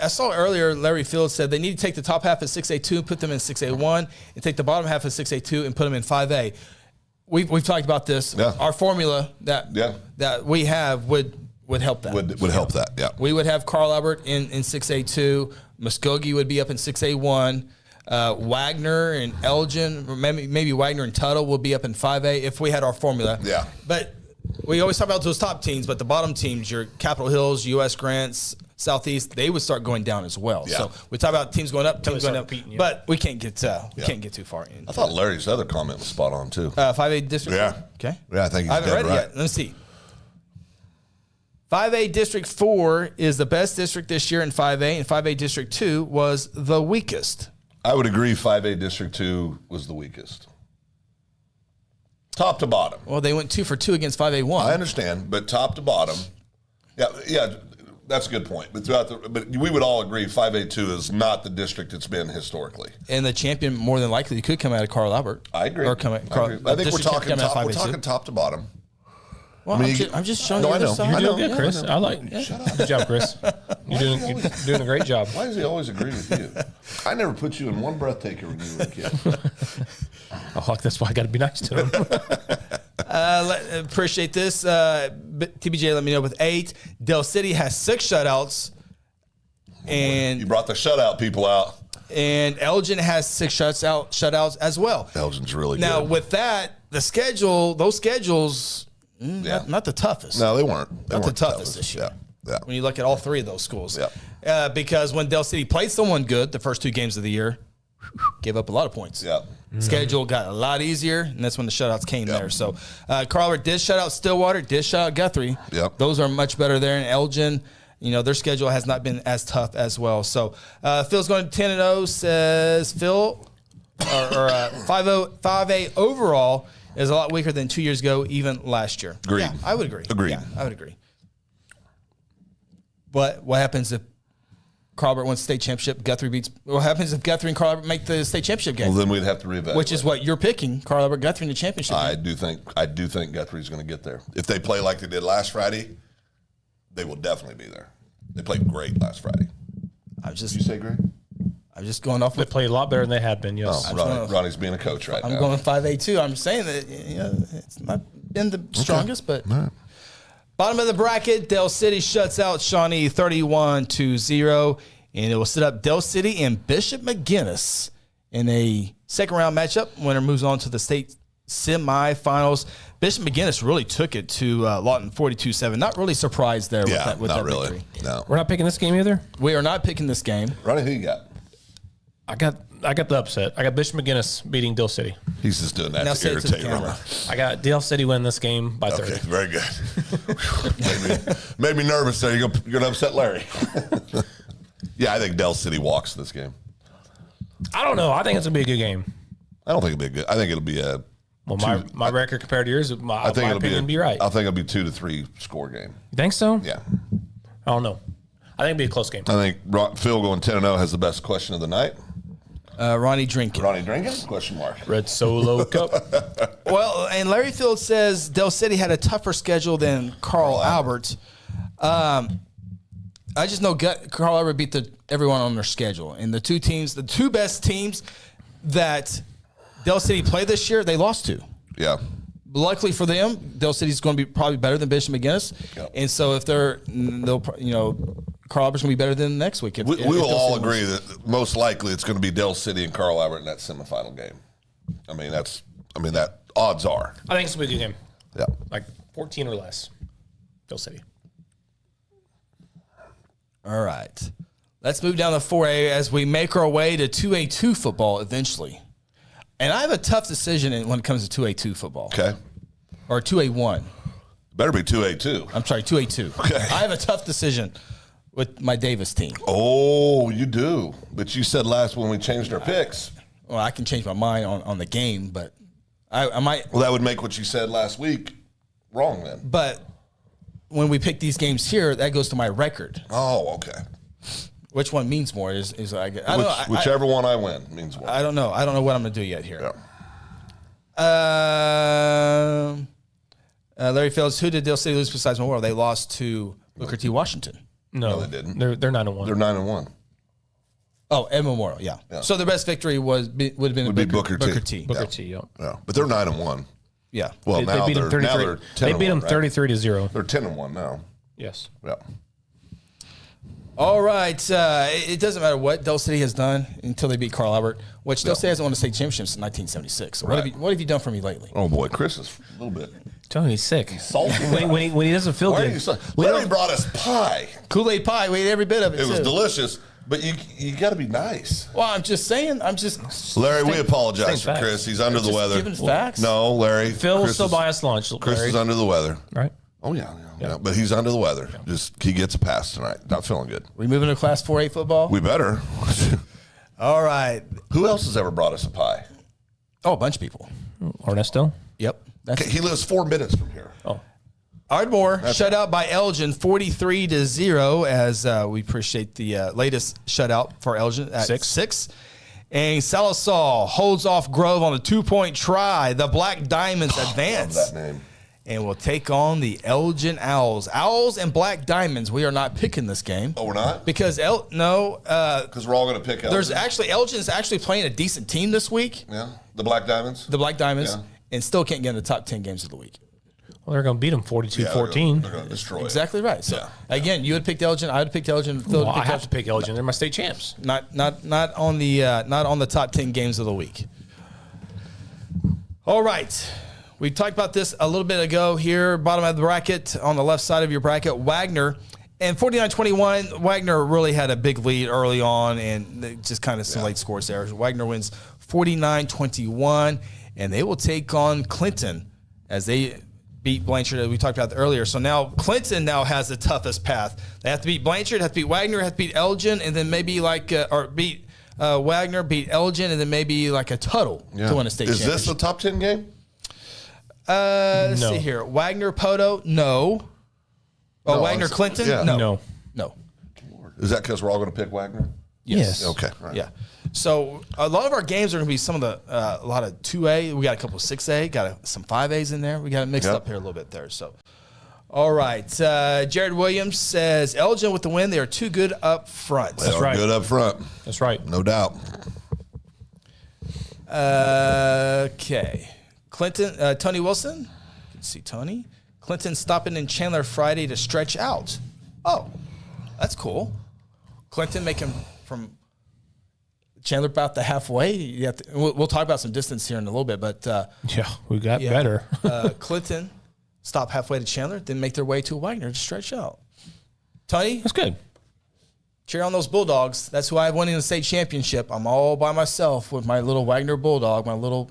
saw earlier Larry Phillips said they need to take the top half of 6A2 and put them in 6A1 and take the bottom half of 6A2 and put them in 5A. We've talked about this. Yeah. Our formula that we have would help that. Would help that, yeah. We would have Carl Albert in 6A2. Muskogee would be up in 6A1. Wagner and Elgin, maybe Wagner and Tuttle will be up in 5A if we had our formula. Yeah. But we always talk about those top teams, but the bottom teams, your Capitol Hills, U.S. Grants, Southeast, they would start going down as well. Yeah. So we talk about teams going up, teams going up, but we can't get too far in. I thought Larry's other comment was spot on too. 5A district. Yeah. Okay. Yeah, I think he's I haven't read it yet. Let's see. 5A District 4 is the best district this year in 5A, and 5A District 2 was the weakest. I would agree 5A District 2 was the weakest. Top to bottom. Well, they went 2 for 2 against 5A1. I understand, but top to bottom. Yeah, that's a good point. But we would all agree 5A2 is not the district it's been historically. And the champion more than likely could come out of Carl Albert. I agree. Or I think we're talking top to bottom. Well, I'm just showing you the other side. You're doing good, Chris. I like it. Shut up. Good job, Chris. You're doing a great job. Why does he always agree with you? I never put you in one breath taker when you were a kid. Oh, that's why I got to be nice to him. Appreciate this. TBJ, let me know with 8. Del City has 6 shutouts. And you brought the shutout people out. And Elgin has 6 shutouts as well. Elgin's really good. Now, with that, those schedules, not the toughest. No, they weren't. Not the toughest this year. Yeah. When you look at all 3 of those schools. Yeah. Because when Del City played someone good the first 2 games of the year, gave up a lot of points. Yeah. Schedule got a lot easier, and that's when the shutouts came there. So Carl Albert did shut out Stillwater, did shut out Guthrie. Yep. Those are much better there. And Elgin, their schedule has not been as tough as well. So Phil's going 10-0, says Phil, or 5A overall is a lot weaker than 2 years ago, even last year. Agreed. Yeah, I would agree. Agreed. Yeah, I would agree. But what happens if Carl Albert wins the state championship? Guthrie beats. What happens if Guthrie and Carl Albert make the state championship game? Well, then we'd have to reevaluate. Which is what you're picking, Carl Albert, Guthrie in the championship game. I do think Guthrie's going to get there. If they play like they did last Friday, they will definitely be there. They played great last Friday. Did you say great? I'm just going off. They played a lot better than they had been. Yes. Oh, Ronnie's being a coach right now. I'm going 5A2. I'm saying that it's not been the strongest, but. Right. Bottom of the bracket, Del City shuts out Shawnee 31-0, and it will set up Del City and Bishop McGuinness in a second-round matchup. Winner moves on to the state semifinals. Bishop McGuinness really took it to Lawton 42-7. Not really surprised there with that really. victory. No. We're not picking this game either? We are not picking this game. Ronnie, who you got? I got the upset. I got Bishop McGuinness beating Del City. He's just doing that Now to irritate Ronnie. I got Del City winning this game by 30. Okay, very good. made me nervous there. You're going to upset Larry. Yeah, I think Del City walks this game. I don't know. I think it's going to be a good game. I don't think it'll be good. I think it'll be a... Well, my record compared to yours, my opinion would be right. I think it'll be 2 to 3 score game. You think so? Yeah. I don't know. I think it'd be a close game. I think Phil going 10-0 has the best question of the night. Ronnie drinking. Ronnie drinking? Question mark. Red Solo Cup. Well, and Larry Field says Del City had a tougher schedule than Carl Albert. I just know Carl Albert beat everyone on their schedule. And the two best teams that Del City played this year, they lost to. Yeah. Luckily for them, Del City's going to be probably better than Bishop McGuinness. Yep. And so if they'll Carl Albert's going to be better than next week. We will all agree that most likely it's going to be Del City and Carl Albert in that semifinal game. That odds are. I think it's going to be a good game. Yeah. Like 14 or less. Del City. All right. Let's move down to 4A as we make our way to 2A2 football eventually. And I have a tough decision when it comes to 2A2 football. Okay. Or 2A1. Better be 2A2. I'm sorry, 2A2. Okay. I have a tough decision with my Davis team. Oh, you do. But you said last when we changed our picks. Well, I can change my mind on the game, but I might. Well, that would make what you said last week wrong then. But when we pick these games here, that goes to my record. Oh, okay. Which one means more is I don't know. Whichever one I win means more. I don't know. I don't know what I'm going to do yet here. Yeah. Larry Fields, who did Del City lose besides Memorial? They lost to Booker T. Washington. No, they didn't. They're 9-1. They're 9-1. Oh, at Memorial, yeah. So their best victory would have been Booker T. Booker T, yeah. But they're 9-1. Yeah. Well, they beat them 33. They beat them 33-0. They're 10-1 now. Yes. Yeah. All right. It doesn't matter what Del City has done until they beat Carl Albert, which Del City hasn't won a state championship since 1976. So what have you done for me lately? Oh, boy. Chris is a little bit. Tony's sick. He's salty. when he doesn't feel good. Larry brought us pie. Kool-Aid pie. We ate every bit of it. It was delicious, but you got to be nice. Well, I'm just saying. Larry, we apologize for Chris. He's under the weather. Giving facts. No, Larry. Phil will still buy us lunch. Chris is under the weather. Right. Oh, yeah. But he's under the weather. Yeah. He gets a pass tonight. Not feeling good. We moving to Class 4A football? We better. All right. Who else has ever brought us a pie? Oh, a bunch of people. Ernesto? Yep. He lives 4 minutes from here. Oh. Ardmore shut out by Elgin 43-0 as we appreciate the latest shutout for Elgin at 6. And Sallisaw holds off Grove on a 2-point try. The Black Diamonds advance. Love that name. And we'll take on the Elgin Owls. Owls and Black Diamonds. We are not picking this game. Oh, we're not? Because because we're all going to pick Elgin. Elgin's actually playing a decent team this week. Yeah. The Black Diamonds. The Black Diamonds. Yeah. And still can't get in the top 10 games of the week. Well, they're going to beat them 42-14. They're going to destroy Exactly right. So again, you had picked Elgin. I would have picked Elgin. Phil I have to pick Elgin. They're my state champs. Not on the top 10 games of the week. All right. We talked about this a little bit ago here, bottom of the bracket, on the left side of your bracket, Wagner. And 49-21, Wagner really had a big lead early on, and just kind of some late scores there. Wagner wins 49-21, and they will take on Clinton as they beat Blanchard, as we talked about earlier. So now Clinton has the toughest path. They have to beat Blanchard, have to beat Wagner, have to beat Elgin, and then maybe beat Wagner, beat Elgin, and then maybe like a Tuttle to win a state championship. Is this a top 10 game? Let's see here. Wagner Poto, no. Oh, no, Wagner Clinton, no. Is that because we're all going to pick Wagner? Yes. Okay. Right. Yeah. So a lot of our games are going to be some of the a lot of 2A. We got a couple of 6A. Got some 5As in there. We got it mixed up here a little bit there. So, all right. Jared Williams says Elgin with the win. They are too good up front. They are good up front. That's right. No doubt. Okay. Clinton, Tony Wilson. You can see Tony. Clinton stopping in Chandler Friday to stretch out. Oh, that's cool. Clinton making from Chandler about the halfway. We'll talk about some distance here in a little bit, but we got better. Clinton stop halfway to Chandler, then make their way to Wagner to stretch out. Tony, that's good. Cheer on those Bulldogs. That's who I have winning the state championship. I'm all by myself with my little Wagner Bulldog. My little.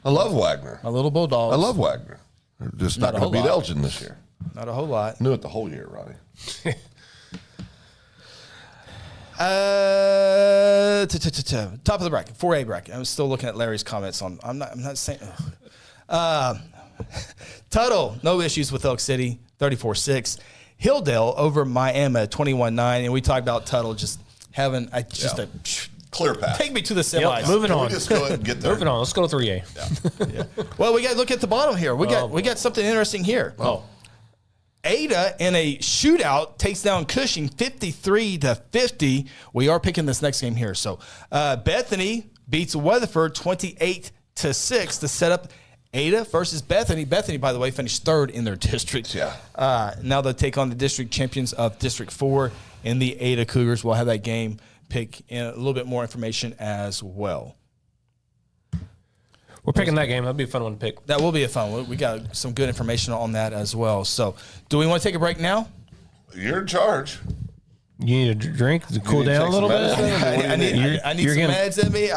I love Wagner. My little Bulldogs. I love Wagner. They're just not going to beat Elgin this year. Not a whole lot. Knew it the whole year, Ronnie. Top of the bracket, 4A bracket. I'm still looking at Larry's comments on. I'm not saying. Tuttle, no issues with Elk City, 34-6. Hilldale over Miami at 21-9. And we talked about Tuttle just having a clear path. Take me to the semis. Yep, moving on. We just go ahead and get there. Moving on. Let's go to 3A. Yeah. Well, we got to look at the bottom here. We got something interesting here. Oh. Ada in a shootout takes down Cushing 53-50. We are picking this next game here. So Bethany beats Weatherford 28-6 to set up Ada versus Bethany. Bethany, by the way, finished third in their district. Yeah. Now they'll take on the district champions of District 4 in the Ada Cougars. We'll have that game pick in a little bit more information as well. We're picking that game. That'll be a fun one to pick. That will be a fun one. We got some good information on that as well. So, do we want to take a break now? You're in charge. You need a drink to cool down a little bit? I need some meds in me. We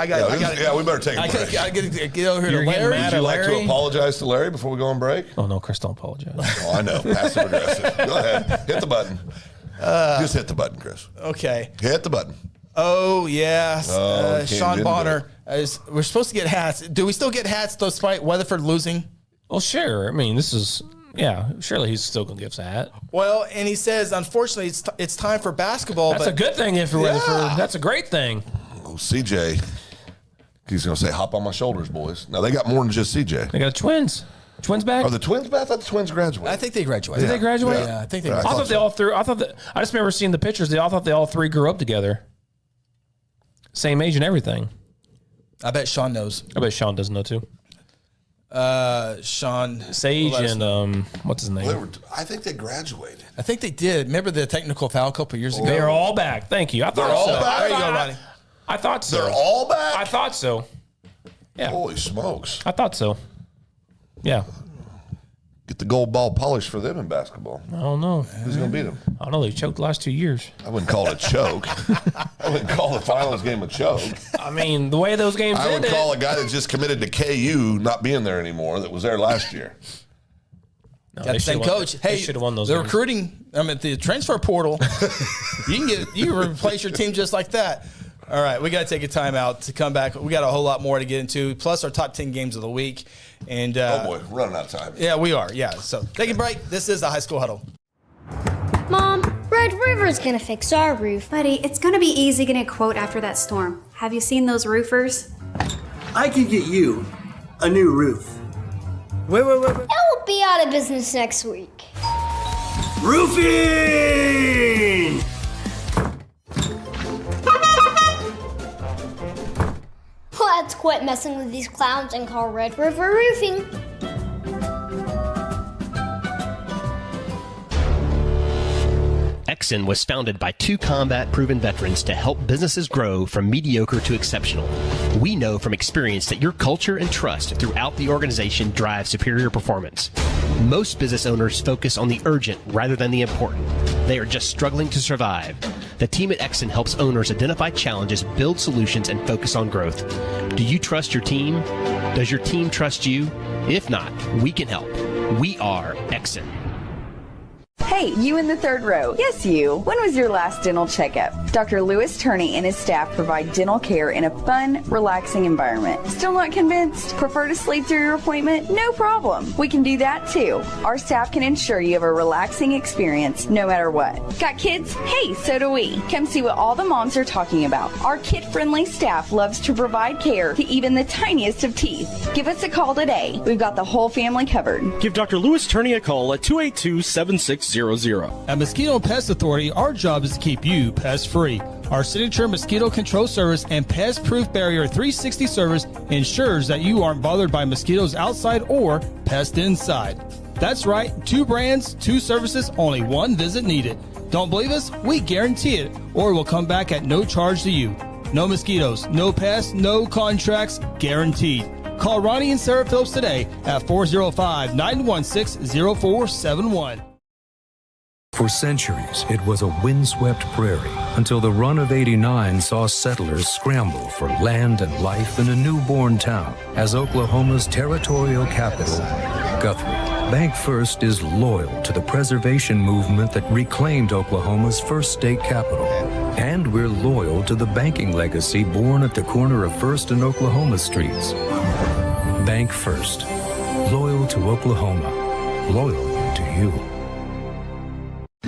better take a break. I got to get over here to Larry. Would you like to apologize to Larry before we go on break? Oh, no, Chris, don't apologize. Oh, I know. Passive aggressive. Go ahead. Hit the button. Just hit the button, Chris. Okay. Hit the button. Oh, yes. Sean Bonner. We're supposed to get hats. Do we still get hats despite Weatherford losing? Well, sure. I mean, surely he's still going to give us a hat. Well, and he says, unfortunately, it's time for basketball. That's a good thing if you're Weatherford. That's a great thing. Oh, CJ. He's going to say, hop on my shoulders, boys. Now, they got more than just CJ. They got twins. Twins back? Are the twins back? I thought the twins graduated. I think they graduated. Did they graduate? Yeah, I think they I graduated. thought they all three. I just remember seeing the pictures. I thought they all three grew up together. Same age and everything. I bet Sean knows. I bet Sean doesn't know too. Sean Sage and what's his name? I think they graduated. I think they did. Remember the technical foul a couple years ago? They are all back. Thank you. I thought They're all so. back? There you go, Ronnie. I thought so. They're all back? I thought so. Yeah. Holy smokes. I thought so. Yeah. Get the gold ball polished for them in basketball. I don't know. Who's going to beat them? I don't know. They choked the last 2 years. I wouldn't call it a choke. I wouldn't call the finals game a choke. I mean, the way those games I would ended. call a guy that just committed to KU not being there anymore that was there last year. No, Got the same coach. Hey, should have won those the games. recruiting, the transfer portal, you can replace your team just like that. All right, we got to take a timeout to come back. We got a whole lot more to get into, plus our top 10 games of the week. And oh boy, we're running out of time. Yeah, we are. Yeah, so take a break. This is the High School Huddle. Mom, Red River's gonna fix our roof. Buddy, it's gonna be easy getting a quote after that storm. Have you seen those roofers? I could get you a new roof. Wait. That will be out of business next week. Roofing! Let's quit messing with these clowns and call Red River Roofing. Exxon was founded by two combat-proven veterans to help businesses grow from mediocre to exceptional. We know from experience that your culture and trust throughout the organization drive superior performance. Most business owners focus on the urgent rather than the important. They are just struggling to survive. The team at Exxon helps owners identify challenges, build solutions, and focus on growth. Do you trust your team? Does your team trust you? If not, we can help. We are Exxon. Hey, you in the third row. Yes, you. When was your last dental checkup? Dr. Louis Turney and his staff provide dental care in a fun, relaxing environment. Still not convinced? Prefer to sleep through your appointment? No problem. We can do that too. Our staff can ensure you have a relaxing experience no matter what. Got kids? Hey, so do we. Come see what all the moms are talking about. Our kid-friendly staff loves to provide care to even the tiniest of teeth. Give us a call today. We've got the whole family covered. Give Dr. Louis Turney a call at 282-7600. At Mosquito and Pest Authority, our job is to keep you pest-free. Our signature mosquito control service and pest-proof barrier 360 service ensures that you aren't bothered by mosquitoes outside or pests inside. That's right, 2 brands, 2 services, only 1 visit needed. Don't believe us? We guarantee it, or we'll come back at no charge to you. No mosquitoes, no pests, no contracts, guaranteed. Call Ronnie and Sarah Phillips today at 405-916-0471. For centuries, it was a windswept prairie until the run of '89 saw settlers scramble for land and life in a newborn town as Oklahoma's territorial capital, Guthrie. Bank First is loyal to the preservation movement that reclaimed Oklahoma's first state capital. And we're loyal to the banking legacy born at the corner of First and Oklahoma Streets. Bank First. Loyal to Oklahoma. Loyal to you.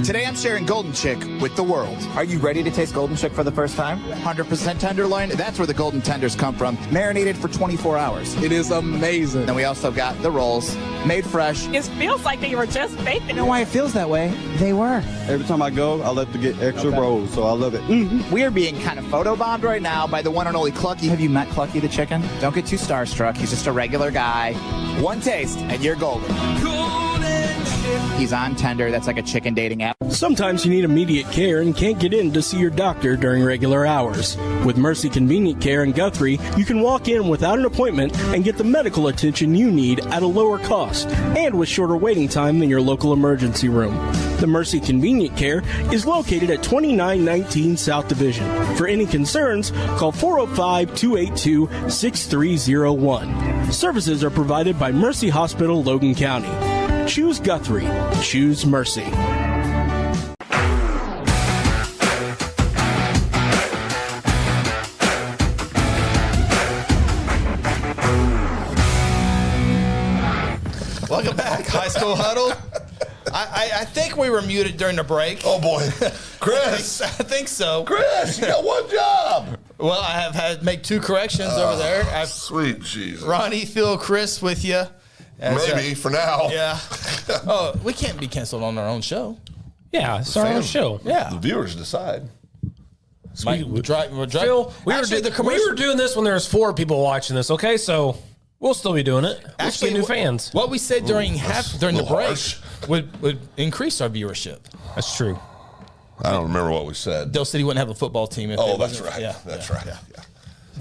Today I'm sharing Golden Chick with the world. Are you ready to taste Golden Chick for the first time? 100% tenderloin, that's where the golden tenders come from. Marinated for 24 hours. It is amazing. Then we also got the rolls, made fresh. It feels like they were just baked. You know why it feels that way? They were. Every time I go, I love to get extra rolls, so I love it. We are being kind of photobombed right now by the one and only Clucky. Have you met Clucky the chicken? Don't get too starstruck. He's just a regular guy. One taste, and you're golden. He's on Tender. That's like a chicken dating app. Sometimes you need immediate care and can't get in to see your doctor during regular hours. With Mercy Convenient Care in Guthrie, you can walk in without an appointment and get the medical attention you need at a lower cost and with shorter waiting time than your local emergency room. The Mercy Convenient Care is located at 2919 South Division. For any concerns, call 405-282-6301. Services are provided by Mercy Hospital, Logan County. Choose Guthrie. Choose Mercy. Welcome back, High School Huddle. I think we were muted during the break. Oh, boy. Chris. I think so. Chris, you got one job. Well, I have had to make 2 corrections over there. Sweet Jesus. Ronnie, Phil, Chris with you. Maybe, for now. Yeah. Oh, we can't be canceled on our own show. Yeah, it's our own show. Yeah. The viewers decide. We're driving. Phil, we were doing this when there was 4 people watching this, okay? So we'll still be doing it. We'll Actually, get new fans. What we said during the break harsh. would increase our viewership. That's true. I don't remember what we said. Dale City wouldn't have a football team. If That's right. Yeah, That's yeah, right. yeah. Yeah.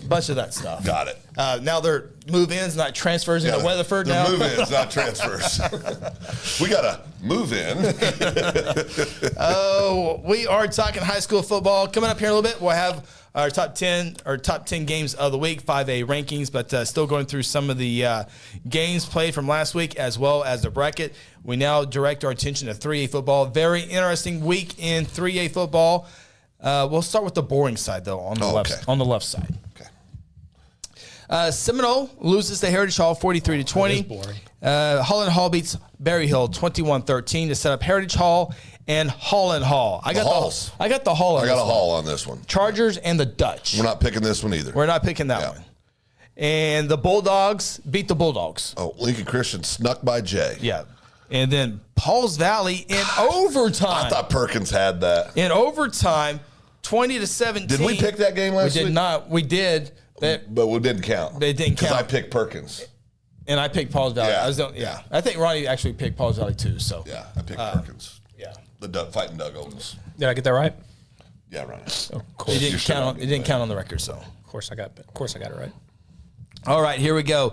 Bunch of that stuff. Got it. Now they're move-ins, not transfers into Weatherford now. Move-ins, not transfers. We got to move in. We are talking high school football. Coming up here in a little bit, we'll have our top 10 games of the week, 5A rankings, but still going through some of the games played from last week as well as the bracket. We now direct our attention to 3A football. Very interesting week in 3A football. We'll start with the boring side, though, on the left side. Okay. Seminole loses to Heritage Hall 43-20. Holland Hall beats Berry Hill 21-13 to set up Heritage Hall and Holland Hall. I got the Hall. I got a Hall on this one. Chargers and the Dutch. We're not picking this one either. We're not picking that one. And the Bulldogs beat the Bulldogs. Oh, Lincoln Christian snuck by Jay. Yeah. And then Pauls Valley in overtime. I thought Perkins had that. In overtime, 20-17. Did we pick that game last week? We did not. We did. But it didn't count. It didn't count. Because I picked Perkins. And I picked Pauls Valley. Yeah. I think Ronnie actually picked Pauls Valley too. So yeah, I picked Perkins. Yeah. The fighting Doug Oldens. Did I get that right? Yeah, Ronnie. Oh, of course. It didn't count on the record. So Of course I got it right. all right, here we go.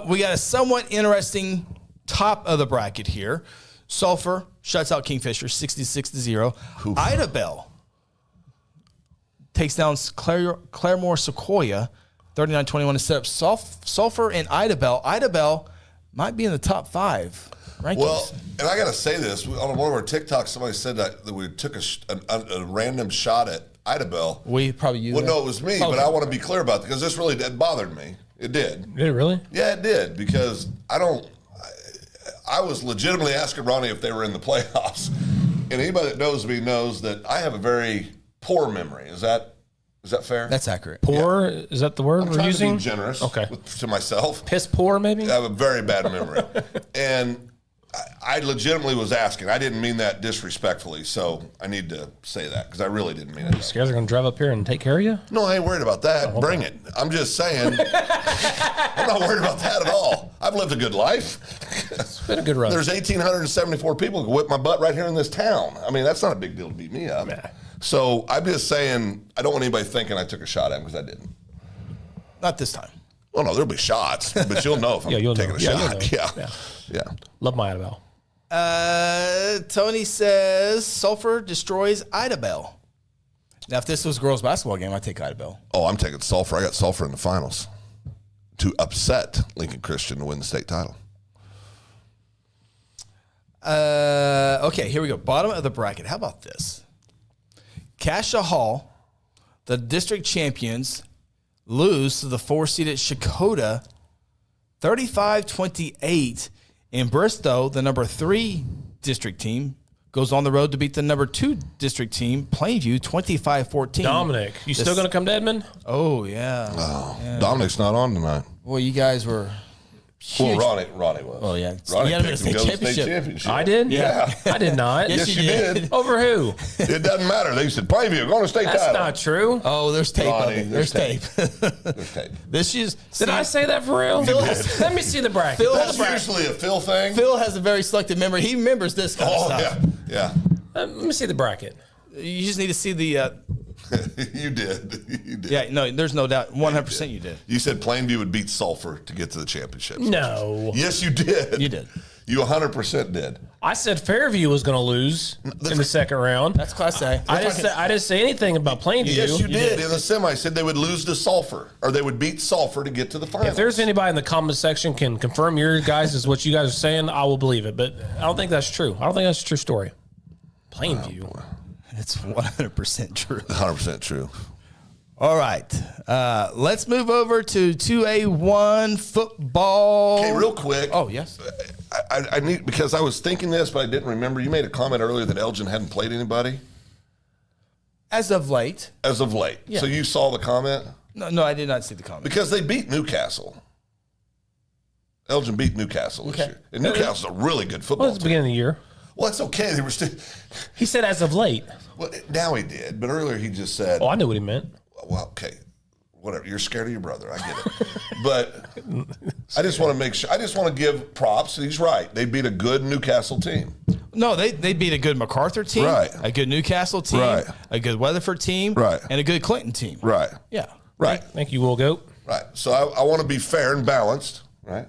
We got a somewhat interesting top of the bracket here. Sulphur shuts out Kingfisher 66-0. Idabel takes down Claremore Sequoia 39-21 to set up Sulphur and Idabel. Idabel might be in the top 5 rankings. Well, and I got to say this. On one of our TikToks, somebody said that we took a random shot at Idabel. We probably used Well, no, it was me, but I want to be clear about it because this really bothered me. It did. Did it really? Yeah, it did because I was legitimately asking Ronnie if they were in the playoffs. And anybody that knows me knows that I have a very poor memory. Is that fair? That's accurate. Poor? Yeah. Is that the word we're using? To be generous to myself. Piss poor, maybe? I have a very bad memory. And I legitimately was asking. I didn't mean that disrespectfully, so I need to say that because I really didn't mean it. You guys are going to drive up here and take care of you? No, I ain't worried about that. Bring it. I'm just saying. I'm not worried about that at all. I've lived a good life. It's been a good run. There's 1,874 people who can whip my butt right here in this town. I mean, that's not a big deal to beat me up. Nah. So I'm just saying, I don't want anybody thinking I took a shot at him because I didn't. Not this time. Well, no, there'll be shots, but you'll know if I'm taking a shot. Yeah. Love my Idabel. Tony says Sulphur destroys Idabel. Now, if this was a girls' basketball game, I'd take Idabel. Oh, I'm taking Sulphur. I got Sulphur in the finals to upset Lincoln Christian to win the state title. Okay, here we go. Bottom of the bracket. How about this? Cassia Hall, the district champions, lose to the 4-seeded Shakota 35-28. In Bristow, the number 3 district team goes on the road to beat the number 2 district team, Plainview, 25-14. Dominic, you still going to come to Edmond? Oh, yeah. Oh, yeah. Dominic's not on tonight. Well, you guys were huge. Well, Ronnie was. Oh, yeah. Ronnie You had picked him to go to the state championship. I did? Yeah. I did not. Yes, you did. Over who? It doesn't matter. They said, Plainview, going to state That's title. not true. Oh, there's tape Ronnie, of it. There's tape. There's tape. This is. Did I say that for real? Let me see the bracket. That's usually a Phil thing. Phil has a very selective memory. He remembers this kind of stuff. Yeah. Let me see the bracket. You just need to see the. You did. You did. Yeah, no, there's no doubt. 100% you did. You said Plainview would beat Sulphur to get to the championship. No. Yes, you did. You did. You 100% did. I said Fairview was going to lose in the second round. That's Class A. I didn't say anything about Plainview. Yes, you did. In the semi, I said they would lose to Sulphur, or they would beat Sulphur to get to the finals. If there's anybody in the comment section can confirm your guys is what you guys are saying, I will believe it. But I don't think that's true. I don't think that's a true story. Plainview. It's 100% true. 100% true. All right. Let's move over to 2A1 football. Okay, real quick. Oh, yes. I need, because I was thinking this, but I didn't remember. You made a comment earlier that Elgin hadn't played anybody. As of late. As of late. Yeah. So you saw the comment? No, I did not see the comment. Because they beat Newcastle. Elgin beat Newcastle this year. And Newcastle's a really good football Well, it's the beginning of the year. Well, it's okay. They were still. He said as of late. Well, now he did, but earlier he just said. Oh, I knew what he meant. Well, okay. Whatever. You're scared of your brother. I get it. But I just want to make sure. I just want to give props. He's right. They beat a good Newcastle team. No, they beat a good MacArthur team, Right. a good Newcastle team, Right. a good Weatherford team, Right. and a good Clinton team. Right. Yeah. Right. Thank you, Will Goat. Right. So I want to be fair and balanced. Right.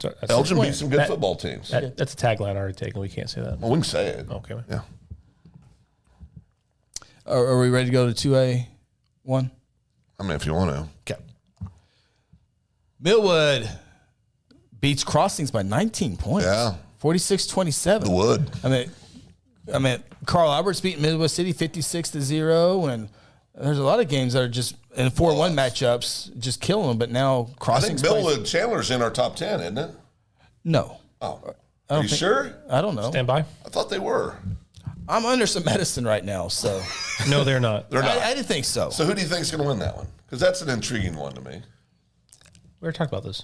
So that's Elgin a- beat some good that- football teams. That's a tagline already taken. We can't say that. Well, we can say it. Okay. Yeah. Are we ready to go to 2A1? I mean, if you want to. Okay. Millwood beats Crossings by 19 points. Yeah. 46-27. The Wood. I mean, Carl Alberts beat Midwest City 56-0, and there's a lot of games that are just in 4-1 matchups, just killing them. But now I Crossings. think Millwood Chandler's in our top 10, isn't it? No. Oh. I Are don't you think- sure? I don't know. Stand by. I thought they were. I'm under some medicine right now, so No, they're not. They're not. I didn't think so. So who do you think's going to win that one? Because that's an intriguing one to me. We were talking about this.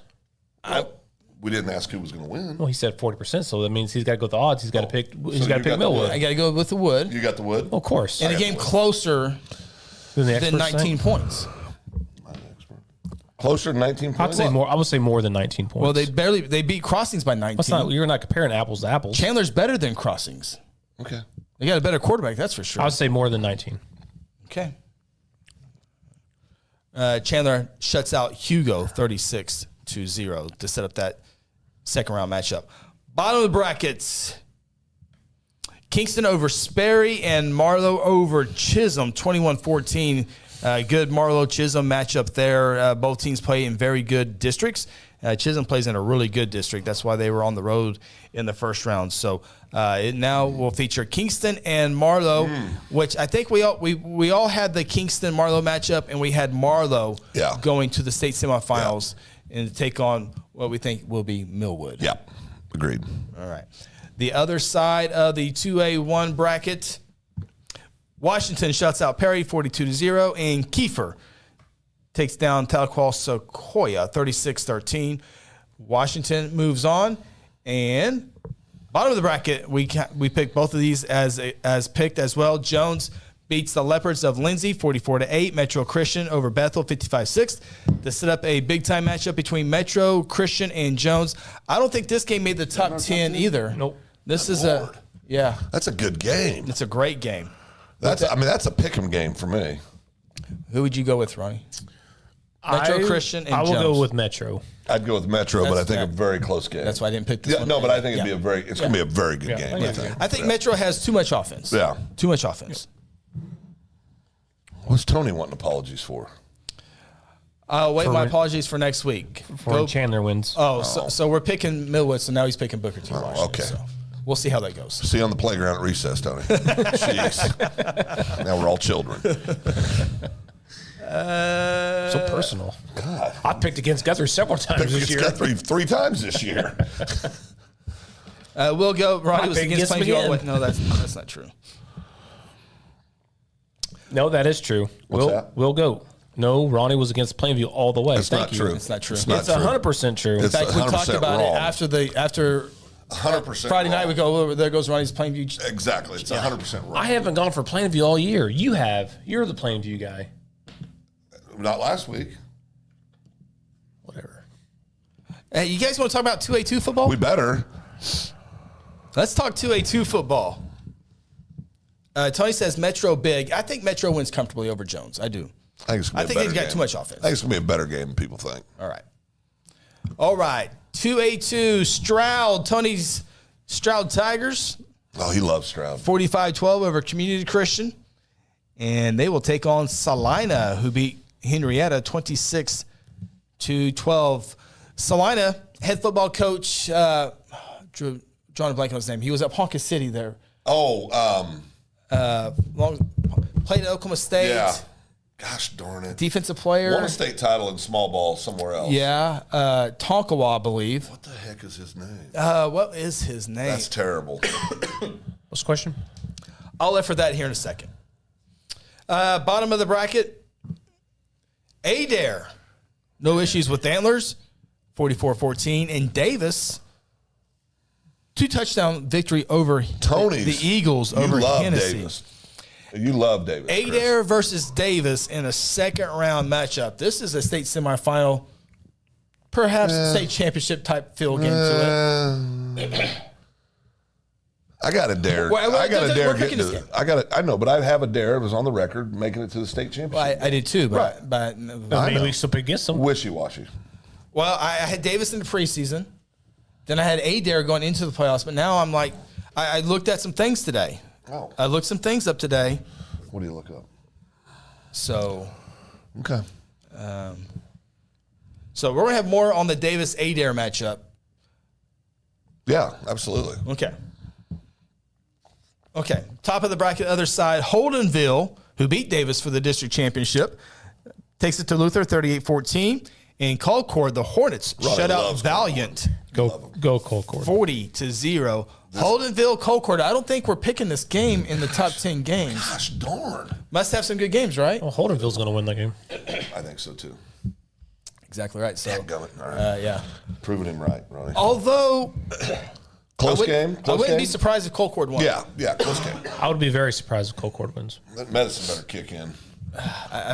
We didn't ask who was going to win. Well, he said 40%, so that means he's got to go with the odds. He's got to pick. He's got to pick Millwood. I got to go with the Wood. You got the Wood? Well, of course. In a game closer Than the than experts 19 say? points. Closer to 19 I'd points? say more. I would say more than 19 points. Well, they beat Crossings by 19. That's not. You're not comparing apples to apples. Chandler's better than Crossings. Okay. They got a better quarterback, that's for sure. I would say more than 19. Okay. Chandler shuts out Hugo 36-0 to set up that second round matchup. Bottom of the brackets. Kingston over Sperry and Marlowe over Chisholm 21-14. Good Marlowe-Chisholm matchup there. Both teams play in very good districts. Chisholm plays in a really good district. That's why they were on the road in the first round. So it now will feature Kingston and Marlowe, which I think we all had the Kingston-Marlowe matchup, and we had Marlowe going to the state semifinals and take on what we think will be Millwood. Yeah, agreed. All right. The other side of the 2A1 bracket, Washington shuts out Perry 42-0, and Kiefer takes down Tahlequah Sequoia 36-13. Washington moves on, and bottom of the bracket, we picked both of these as picked as well. Jones beats the Leopards of Lindsay 44-8. Metro Christian over Bethel 55-6 to set up a big time matchup between Metro Christian and Jones. I don't think this game made the top 10 either. Nope. This is Lord. yeah. That's a good game. It's a great game. That's a pick'em game for me. Who would you go with, Ronnie? Metro Christian and I will Jones. go with Metro. I'd go with Metro, but I think a very close game. That's why I didn't pick this Yeah, one. no, but I think it's going to be a very good game. I think Metro has too much offense. Yeah. Too much offense. What's Tony wanting apologies for? Wait, For my when- apologies for next week. For Chandler wins. So we're picking Millwood, so now he's picking Booker T. Washington. Okay. So we'll see how that goes. See you on the playground at recess, Tony. Jeez. Now we're all children. So personal. God. I picked against Guthrie several times this year. Guthrie 3 times this year. We'll go. Ronnie was pick against gets me Plainview all the way. in. No, that's not true. No, that is true. We'll go. No, Ronnie was against Plainview all the way. It's not true. It's not true. It's not It's 100% true. In fact, we talked about wrong. it after 100% Friday night. wrong. We go over. There goes Ronnie's Plainview. Exactly. It's 100% wrong. I haven't gone for Plainview all year. You have. You're the Plainview guy. Not last week. Whatever. Hey, you guys want to talk about 2A2 football? We better. Let's talk 2A2 football. Tony says Metro big. I think Metro wins comfortably over Jones. I do. I think they've got too much offense. I think it's going to be a better game than people think. All right. 2A2 Stroud. Tony's Stroud Tigers. Oh, he loves Stroud. 45-12 over Community Christian. And they will take on Salina, who beat Henrietta 26-12. Salina, head football coach, drawing a blank on his name. He was at Ponca City there. Oh, played at Oklahoma State. Yeah. Gosh darn it. Defensive player. Won a state title in small ball somewhere else. Yeah. Tonkawa, I believe. What the heck is his name? What is his name? That's terrible. What's the question? I'll effort that here in a second. Bottom of the bracket, Adair. No issues with Antlers, 44-14. And Davis, 2-touchdown victory over the Eagles over Hennessy. Davis. You love Davis. Adair versus Davis in a second-round matchup. This is a state semifinal, perhaps state championship type feel game to it. I got a dare. I got a dare. I know, but I have a dare. It was on the record making it to the state championship. Well, I did too, but maybe we still against them. Wishy-washy. Well, I had Davis in the preseason. Then I had Adair going into the playoffs. But now I'm like, I looked at some things today. Oh. I looked some things up today. What do you look up? So. Okay. So we're going to have more on the Davis-Adair matchup. Yeah, absolutely. Okay. Top of the bracket, other side, Holdenville, who beat Davis for the district championship, takes it to Luther 38-14. And Colcord, the Hornets, shut out Valiant. Go Colcord. 40-0. Holdenville, Colcord. I don't think we're picking this game in the top 10 games. Gosh darn. Must have some good games, right? Well, Holdenville's going to win that game. I think so too. Exactly right. So, All right. yeah. Proving him right, Ronnie. Although, Close game. I wouldn't be surprised if Colcord won. Yeah, close game. I would be very surprised if Colcord wins. That medicine better kick in.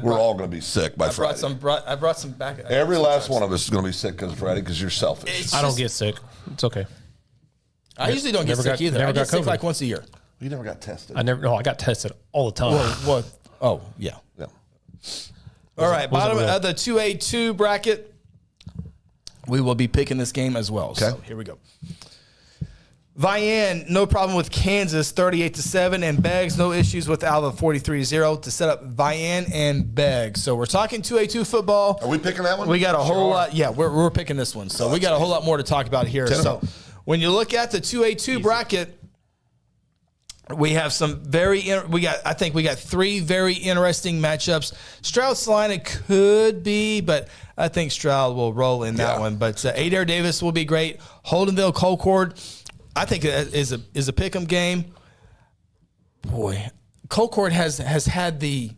We're all going to be sick by Friday. I brought some back. Every last one of us is going to be sick because of Friday because you're selfish. I don't get sick. It's okay. I usually don't get sick either. I get sick like once a year. You never got tested. I got tested all the time. Oh, yeah. All right, bottom of the 2A2 bracket. We will be picking this game as well. Okay. So here we go. Vian, no problem with Kansas, 38-7, and Beggs, no issues with Alva, 43-0 to set up Vian and Beggs. So we're talking 2A2 football. Are we picking that one? We got a whole lot. Yeah, we're picking this one. So we got a whole lot more to talk about here. So when you look at the 2A2 bracket, we have some I think we got three very interesting matchups. Stroud Salina could be, but I think Stroud will roll in that one. But Adair Davis will be great. Holdenville Colcord, I think it is a pick'em game. Boy, Colcord has had the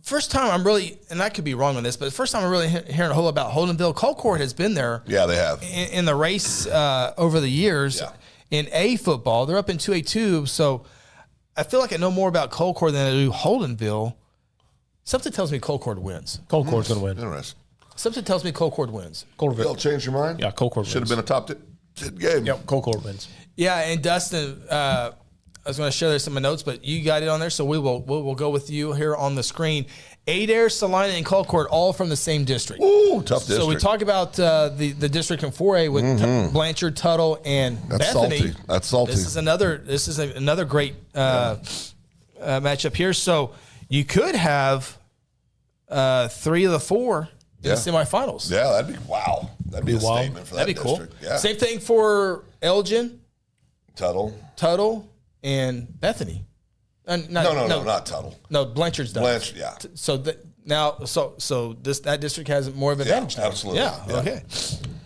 first time I'm really, and I could be wrong on this, but the first time I'm really hearing a whole lot about Holdenville. Colcord has been there. Yeah, they have in the race over the years. Yeah. In A football, they're up in 2A2, so I feel like I know more about Colcord than I do Holdenville. Something tells me Colcord wins. Colcord's going to win. Interesting. Something tells me Colcord wins. You'll change your mind? Yeah, Colcord wins. Should have been a top 10 game. Yep, Colcord wins. Yeah, and Dustin, I was going to share some of my notes, but you got it on there, so we'll go with you here on the screen. Adair, Salina, and Colcord all from the same district. Ooh, tough district. So we talk about the district in 4A with Blanchard, Tuttle, and Bethany. Salty. That's salty. This is another great matchup here. So you could have 3 of the 4 in the semifinals. Yeah, that'd be wow. That'd be a statement for that district. Cool. Yeah. Same thing for Elgin, Tuttle, and Bethany. No, not Tuttle. No, Blanchard's done. Blanchard, yeah. So that district has more of an advantage now. Absolutely. Yeah. Okay.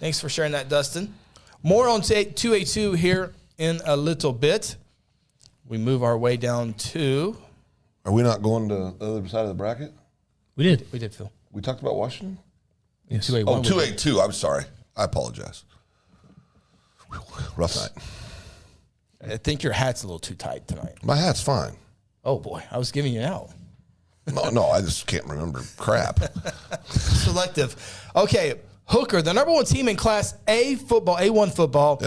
Thanks for sharing that, Dustin. More on 2A2 here in a little bit. We move our way down to. Are we not going to the other side of the bracket? We did. We did, Phil. We talked about Washington? Yes. 2A1. Oh, 2A2. I'm sorry. I apologize. Rough night. I think your hat's a little too tight tonight. My hat's fine. Oh, boy. I was giving you out. No, I just can't remember crap. Selective. Okay, Hooker, the number 1 team in Class A football, A1 football,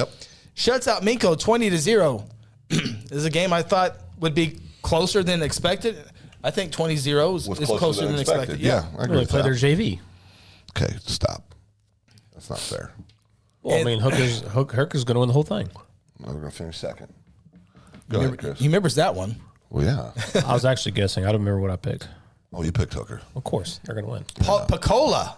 shuts out Minko 20-0. This is a game I thought would be closer than expected. I think 20-0 is closer than expected. Yeah, I agree with play that. their JV. Okay, stop. That's not fair. Well, I mean, Hooker's going to win the whole thing. We're going to finish second. Go ahead, Chris. He remembers that one. Well, yeah. I was actually guessing. I don't remember what I picked. Oh, you picked Hooker. Of course. They're going to win. Pacola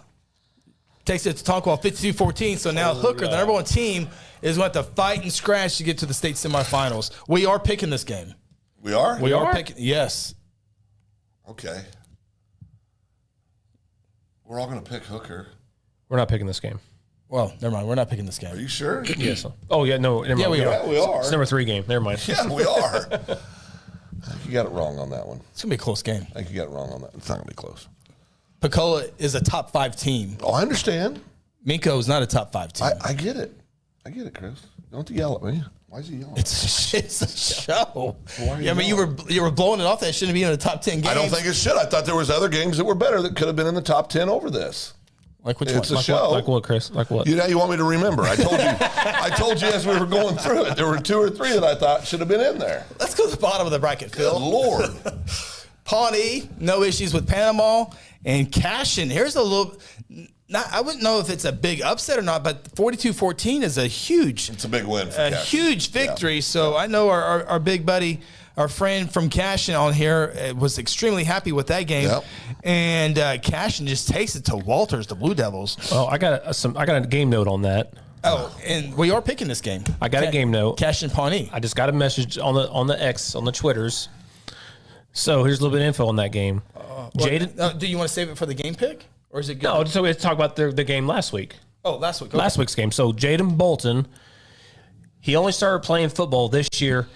takes it to Tonkwall 52-14. So now Hooker, the number 1 team, is going to have to fight and scratch to get to the state semifinals. We are picking this game. We are? We are picking. Yes. Okay. We're all going to pick Hooker. We're not picking this game. Well, never mind. We're not picking this game. Are you sure? Yes. Oh, yeah. No. Never mind. Yeah, we are. Yeah, we are. It's number 3 game. Never mind. Yeah, we are. I think you got it wrong on that one. It's going to be a close game. I think you got it wrong on that. It's not going to be close. Pacola is a top 5 team. Oh, I understand. Minko is not a top 5 team. I get it. I get it, Chris. Don't yell at me. Why is he yelling? It's a show. Why are you I mean, you were blowing it off. That shouldn't be in the top 10 games. I don't think it should. I thought there was other games that were better that could have been in the top 10 over this. Like which it's one? a show. Like what, Chris? Like what? You want me to remember? I told you. I told you as we were going through it. There were 2 or 3 that I thought should have been in there. Let's go to the bottom of the bracket, Phil. Good Lord. Pawnee, no issues with Panama. And Cashin, here's a little. I wouldn't know if it's a big upset or not, but 42-14 is a huge. It's a big win for Cashin. Huge victory. Yeah. So I know our big buddy, our friend from Cashin on here, was extremely happy with that game. Yep. And Cashin just takes it to Walters, the Blue Devils. Oh, I got a game note on that. Oh, and we are picking this game. I got a game note. Cashin Pawnee. I just got a message on the X, on the Twitters. So here's a little bit of info on that game. Jaden, do you want to save it for the game pick, or is it good? No, so we have to talk about the game last week. Oh, last week. Okay. Last week's game. So Jaden Bolton, he only started playing football this year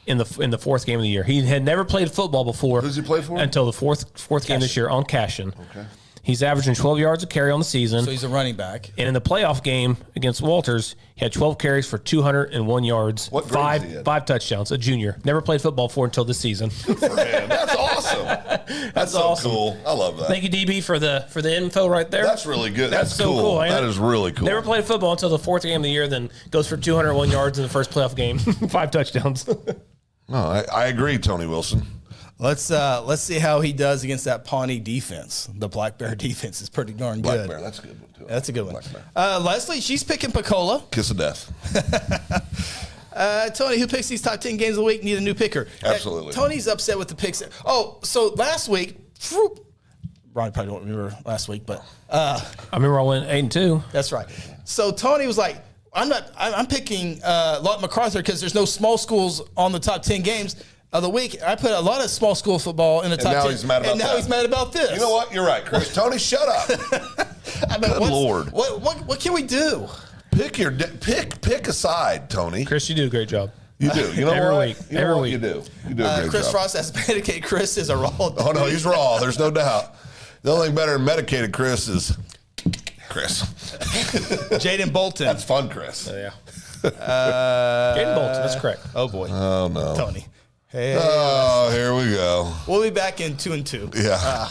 in the 4th game of the year. He had never played football before. Who's he play for? Until the fourth game this year on Cashin. Okay. He's averaging 12 yards a carry on the season. So he's a running back. And in the playoff game against Walters, he had 12 carries for 201 yards. What grade is he at? 5 touchdowns. A junior. Never played football before until this season. For him. That's awesome. That's so awesome. Cool. I love that. Thank you, DB, for the info right there. That's really good. That's so cool. Man. That is really cool. Never played football until the 4th game of the year, then goes for 201 yards in the first playoff game. 5 touchdowns. No, I agree, Tony Wilson. Let's see how he does against that Pawnee defense. The Black Bear defense is pretty darn good. Black Bear, that's a good one too. That's a good one. Leslie, she's picking Pacola. Kiss of death. Tony, who picks these top 10 games of the week? Need a new picker. Absolutely. Tony's upset with the picks. Oh, so last week, Ronnie probably don't remember last week, but I remember I went 8-2. That's right. So Tony was like, I'm picking Lawton MacArthur because there's no small schools on the top 10 games of the week. I put a lot of small school football in the top 10. And now he's mad about this. You know what? You're right, Chris. Tony, shut up. Good Lord. What can we do? Pick a side, Tony. Chris, you do a great job. You do. You know Every what? week. You know Every what week. you do. You do a great Chris job. Frost has medicated Chris is a raw. Oh, no, he's raw. There's no doubt. The only thing better than medicated Chris is Chris. Jaden Bolton. That's fun, Chris. Yeah. Jaden Bolton, that's correct. Oh, boy. Oh, no. Tony. Hey. Oh, here we go. We'll be back in 2-2. Yeah.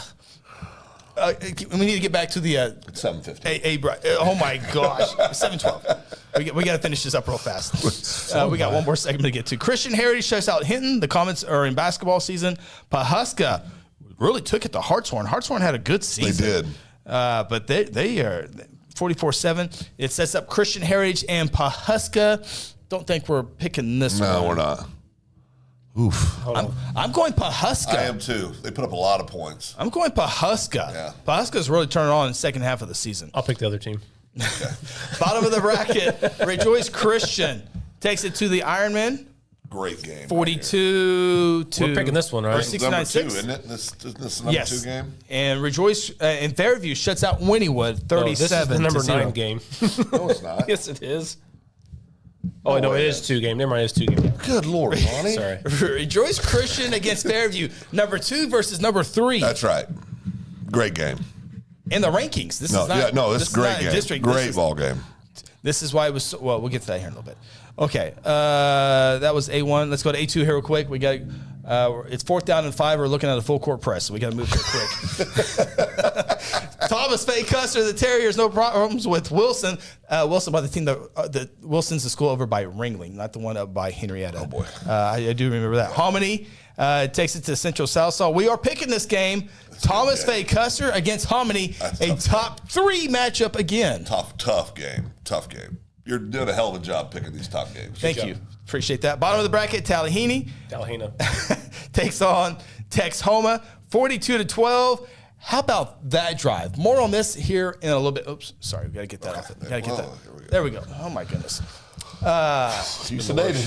We need to get back to the 7:50. Oh my gosh, 7:12. We got to finish this up real fast. We got one more segment to get to. Christian Heritage shuts out Hinton. The comments are in basketball season. Pahuska really took it to Hartshorn. Hartshorn had a good season. They did. But they are 44-7. It sets up Christian Heritage and Pahuska. Don't think we're picking this one. No, we're not. Oof. I'm going Pahuska. I am too. They put up a lot of points. I'm going Pahuska. Yeah. Pahuska's really turning on in the second half of the season. I'll pick the other team. Okay. Bottom of the bracket, Rejoice Christian takes it to the Ironman. Great game. 42 to. We're picking this one, right? 69-6. Number 2, 69-6. isn't it? This number Yes. 2 game? And Rejoice in Fairview shuts out Wynnewood 37 this is the number to 0. 9 game. No, it's not. Yes, it is. Oh, no, it is 2 games. Never mind, it's 2 games. Good Lord, Ronnie. Sorry. Rejoice Christian against Fairview, number 2 versus number 3. That's right. Great game. In the rankings. This is a great game. District. Great ball game. This is why it was so, well, we'll get to that here in a little bit. Okay. That was A1. Let's go to A2 here real quick. We got it's 4th down and 5. We're looking at a full court press, so we got to move here quick. Thomas Fay Custer, the Terriers, no problems with Wilson. Wilson by the team. Wilson's the school over by Ringling, not the one up by Henrietta. Oh, boy. I do remember that. Hominy takes it to Central Southsaw. We are picking this game. Thomas Fay Custer against Hominy, a top 3 matchup again. Tough game. Tough game. You're doing a hell of a job picking these top games. Thank you. Appreciate that. Bottom of the bracket, Talihini takes on Texhoma, 42-12. How about that drive? More on this here in a little bit. Oops, sorry, we got to get that off. Got to get that. There we go. Oh my goodness. You sedated.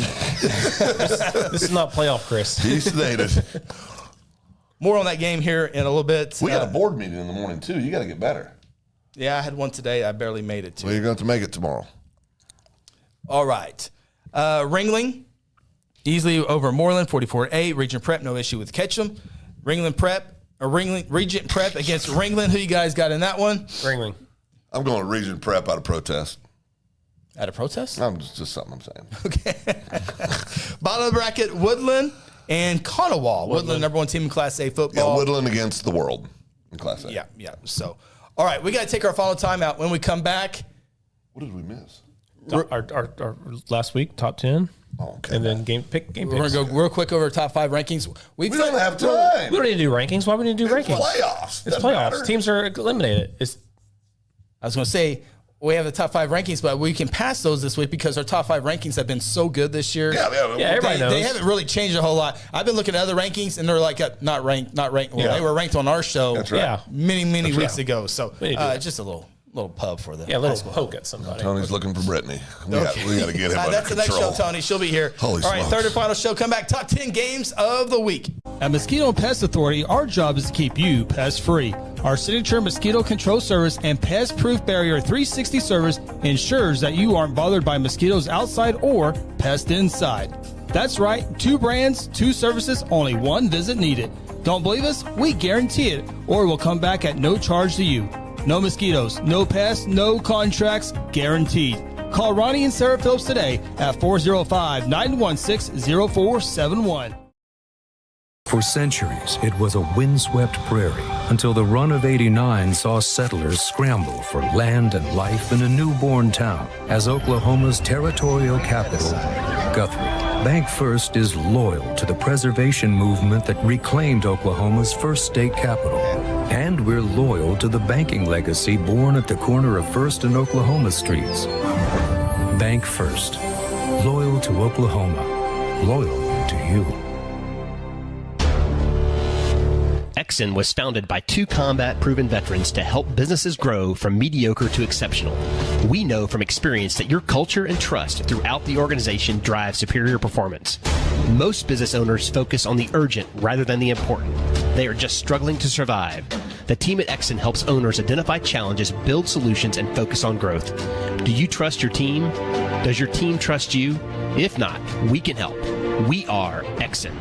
This is not playoff, Chris. He sedated. More on that game here in a little bit. We got a board meeting in the morning too. You got to get better. Yeah, I had one today. I barely made it to. Well, you're going to make it tomorrow. All right. Ringling, easily over Moreland, 44-8. Regent Prep, no issue with Ketchum. Regent Prep against Ringling. Who you guys got in that one? Ringling. I'm going to Regent Prep out of protest. Out of protest? I'm just something I'm saying. Okay. Bottom of the bracket, Woodland and Conowall. Woodland, number 1 team in Class A football. Yeah, Woodland against the world in Class A. Yeah. So, all right, we got to take our final timeout. When we come back. What did we miss? Our last week, top 10. Oh, okay. And then game picks. We're going to go real quick over top 5 rankings. We don't have time. We don't need to do rankings. Why would we need to do rankings? Playoffs. It's playoffs. Matter. Teams are eliminated. I was going to say, we have the top 5 rankings, but we can pass those this week because our top 5 rankings have been so good this year. Yeah, everybody knows. They haven't really changed a whole lot. I've been looking at other rankings, and they're like not ranked. Well, they were ranked on our show many weeks ago. So just a little pub for the little poke at somebody. Tony's looking for Brittany. We got to get him under That's the control. next show, Tony. She'll be here. Holy All right, smokes. third and final show. Come back. Top 10 games of the week. At Mosquito and Pest Authority, our job is to keep you pest-free. Our signature mosquito control service and pest-proof barrier 360 service ensures that you aren't bothered by mosquitoes outside or pests inside. That's right, 2 brands, 2 services, only 1 visit needed. Don't believe us? We guarantee it, or we'll come back at no charge to you. No mosquitoes, no pests, no contracts, guaranteed. Call Ronnie and Sarah Phillips today at 405-916-0471. For centuries, it was a windswept prairie until the run of '89 saw settlers scramble for land and life in a newborn town as Oklahoma's territorial capital, Guthrie. Bank First is loyal to the preservation movement that reclaimed Oklahoma's first state capital. And we're loyal to the banking legacy born at the corner of First and Oklahoma Streets. Bank First. Loyal to Oklahoma. Loyal to you. Exxon was founded by 2 combat-proven veterans to help businesses grow from mediocre to exceptional. We know from experience that your culture and trust throughout the organization drive superior performance. Most business owners focus on the urgent rather than the important. They are just struggling to survive. The team at Exxon helps owners identify challenges, build solutions, and focus on growth. Do you trust your team? Does your team trust you? If not, we can help. We are Exxon.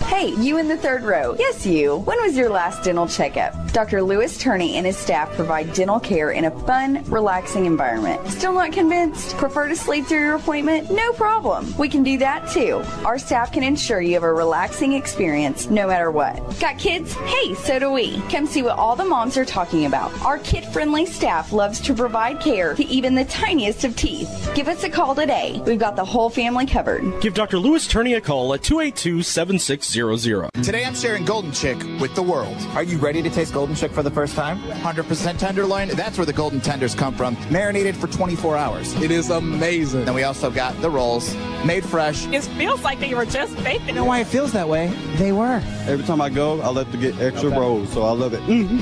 Hey, you in the 3rd row. Yes, you. When was your last dental checkup? Dr. Louis Turney and his staff provide dental care in a fun, relaxing environment. Still not convinced? Prefer to sleep through your appointment? No problem. We can do that too. Our staff can ensure you have a relaxing experience no matter what. Got kids? Hey, so do we. Come see what all the moms are talking about. Our kid-friendly staff loves to provide care to even the tiniest of teeth. Give us a call today. We've got the whole family covered. Give Dr. Louis Turney a call at 282-7600. Today I'm sharing Golden Chick with the world. Are you ready to taste Golden Chick for the first time? 100% tenderloin. That's where the golden tenders come from. Marinated for 24 hours. It is amazing. Then we also got the rolls, made fresh. It feels like they were just baked. You know why it feels that way? They were. Every time I go, I like to get extra rolls, so I love it.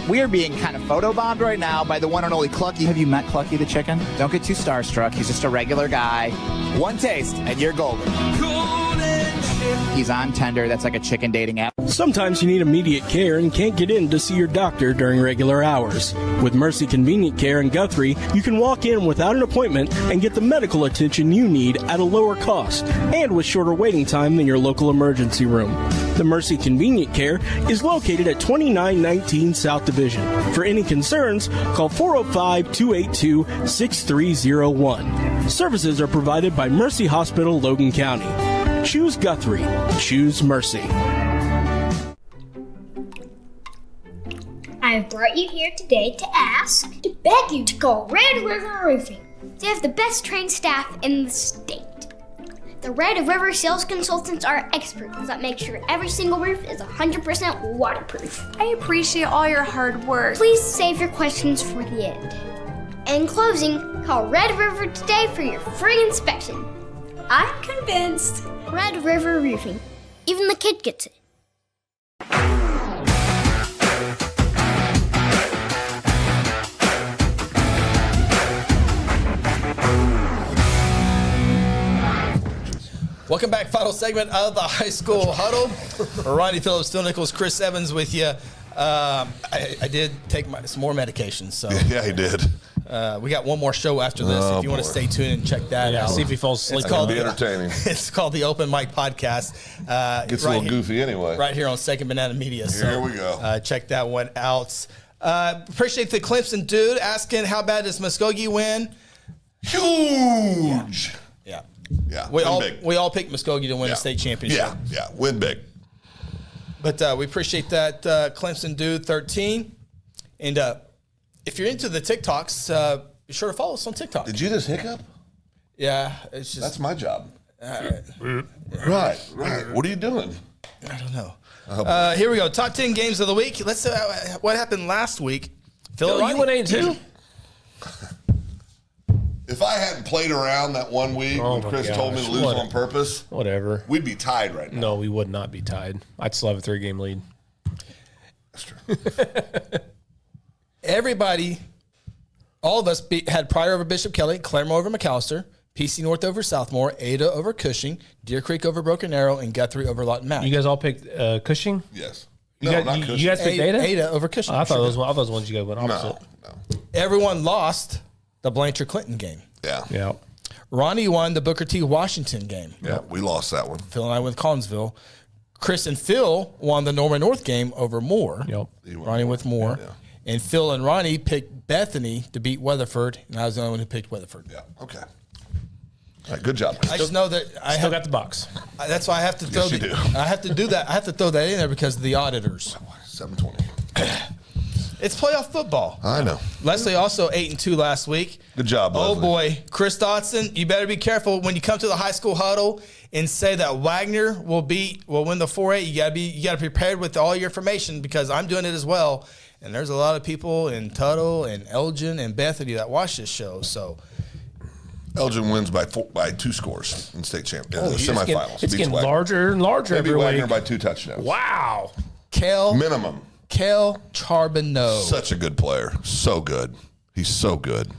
We are being kind of photobombed right now by the one and only Clucky. Have you met Clucky the chicken? Don't get too starstruck. He's just a regular guy. One taste, and you're golden. Golden He's on Tender. That's like a chicken dating app. Sometimes you need immediate care and can't get in to see your doctor during regular hours. With Mercy Convenient Care in Guthrie, you can walk in without an appointment and get the medical attention you need at a lower cost and with shorter waiting time than your local emergency room. The Mercy Convenient Care is located at 2919 South Division. For any concerns, call 405-282-6301. Services are provided by Mercy Hospital, Logan County. Choose Guthrie. Choose Mercy. I have brought you here today to beg you to call Red River Roofing. They have the best trained staff in the state. The Red River sales consultants are experts that make sure every single roof is 100% waterproof. I appreciate all your hard work. Please save your questions for the end. In closing, call Red River today for your free inspection. I'm convinced. Red River Roofing. Even the kid gets it. Welcome back. Final segment of the High School Huddle. Ronnie Phillips, Phil Nichols, Chris Evans with you. I did take some more medication. So yeah, he did. We got one more show after this. If you want to stay tuned and check that out. See if he falls asleep. It's called entertaining. It's called the Open Mic Podcast. Gets a little goofy anyway. Right here on Second Banana Media. Here we go. Check that one out. Appreciate the Clemson dude asking how bad does Muskogee win? Huge. Yeah. Yeah. We all picked Muskogee to win the state championship. Yeah. Win big. But we appreciate that, Clemson dude 13. And if you're into the TikToks, be sure to follow us on TikTok. Did you just hiccup? Yeah, it's just that's my job. Right. What are you doing? I don't know. Here we go. Top 10 games of the week. Let's see what happened last week. Phil, you went 8-2. If I hadn't played around that one week when Chris told me to lose on purpose, whatever, we'd be tied right now. No, we would not be tied. I'd still have a 3-game lead. That's true. Everybody, all of us had Pryor over Bishop Kelly, Claremore over McAllister, PC North over Southmore, Ada over Cushing, Deer Creek over Broken Arrow, and Guthrie over Lawton Mac. You guys all picked Cushing? Yes. You guys picked Ada? Ada over Cushing. I thought those ones you guys went opposite. No. Everyone lost the Blanchard Clinton game. Yeah. Ronnie won the Booker T Washington game. Yeah, we lost that one. Phil and I with Collinsville. Chris and Phil won the Norman North game over Moore. Yep. Ronnie with Moore. Yeah. And Phil and Ronnie picked Bethany to beat Weatherford, and I was the only one who picked Weatherford. Yeah. Okay. All right, good job. I just know that I still got the box. That's why I have to throw. Yes, you do. I have to do that. I have to throw that in there because of the auditors. 720. It's playoff football. I know. Leslie also 8-2 last week. Good job, Oh Leslie. boy, Chris Dotson, you better be careful when you come to the High School Huddle and say that Wagner will win the 4A. You gotta be prepared with all your information because I'm doing it as well. And there's a lot of people in Tuttle and Elgin and Bethany that watch this show. So Elgin wins by 2 scores in state championship in the semifinals. It's getting larger and larger every Wagner week. by 2 touchdowns. Wow. Minimum. Kel Charbonneau. Such a good player. So good. He's so good.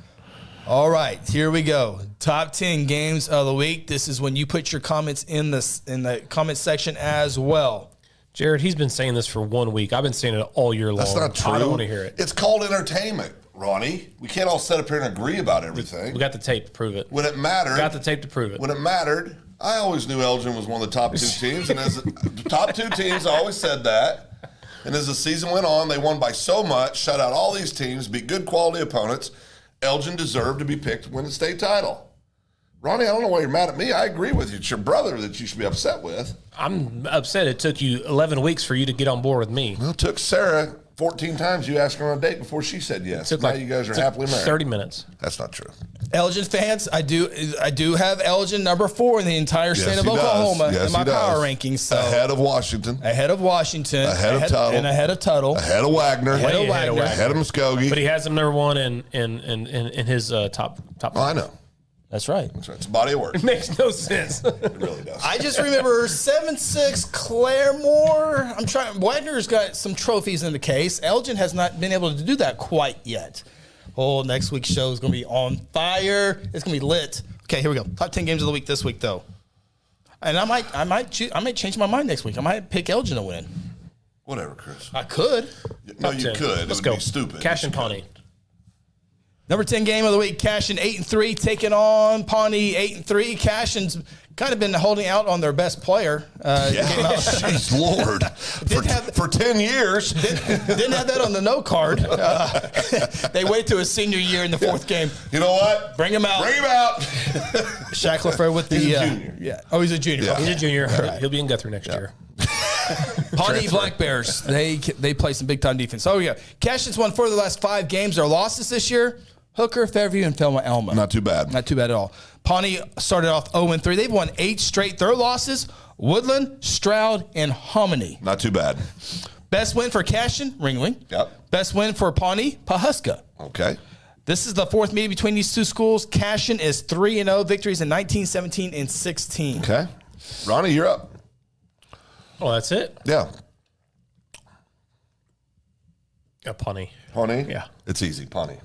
All right, here we go. Top 10 games of the week. This is when you put your comments in the comment section as well. Jared, he's been saying this for 1 week. I've been saying it all year long. That's not true. I don't want to hear it. It's called entertainment, Ronnie. We can't all sit up here and agree about everything. We got the tape to prove it. When it mattered. Got the tape to prove it. When it mattered, I always knew Elgin was one of the top 2 teams. And as the top 2 teams, I always said that. And as the season went on, they won by so much, shut out all these teams, beat good quality opponents. Elgin deserved to be picked to win the state title. Ronnie, I don't know why you're mad at me. I agree with you. It's your brother that you should be upset with. I'm upset it took you 11 weeks for you to get on board with me. Well, it took Sarah 14 times. You asked her on a date before she said yes. Took now like, you guys are happily married. 30 minutes. That's not true. Elgin fans, I do have Elgin number 4 in the entire state of Oklahoma in my power rankings. So ahead of Washington. Ahead of Washington. Ahead of Tuttle. And ahead of Tuttle. Ahead of Wagner. Ahead of Wagner. Ahead of Muskogee. But he has him number 1 in his top. Oh, I know. That's right. That's right. It's a body of work. It makes no sense. It really does. I just remember 7-6 Claremore. Wagner's got some trophies in the case. Elgin has not been able to do that quite yet. Oh, next week's show is going to be on fire. It's going to be lit. Okay, here we go. Top 10 games of the week this week, though. And I might change my mind next week. I might pick Elgin to win. Whatever, Chris. I could. No, you could. Let's It would go. be stupid. Cash and Pawnee. Number 10 game of the week, Cashin 8-3, taking on Pawnee 8-3. Cashin's kind of been holding out on their best player. Jeez, Lord. For 10 years. Didn't have that on the no card. They wait to his senior year in the fourth game. You know what? Bring him out. Shaq LaFleur with the... He's a junior. Yeah. Oh, he's a junior. Yeah. He's a junior. He'll be in Guthrie next year. Pawnee Black Bears, they play some big-time defense. Oh, yeah. Cashin's won 4 of the last 5 games. Their losses this year, Hooker, Fairview, and Thelma-Alma. Not too bad. Not too bad at all. Pawnee started off 0-3. They've won 8 straight. Their losses, Woodland, Stroud, and Hominy. Not too bad. Best win for Cashin, Ringling. Yep. Best win for Pawnee, Pawhuska. Okay. This is the 4th meeting between these two schools. Cashin is 3-0, victories in 19, 17, and 16. Okay. Ronnie, you're up. Oh, that's it? Yeah. Pawnee. Pawnee? Yeah. It's easy, Pawnee.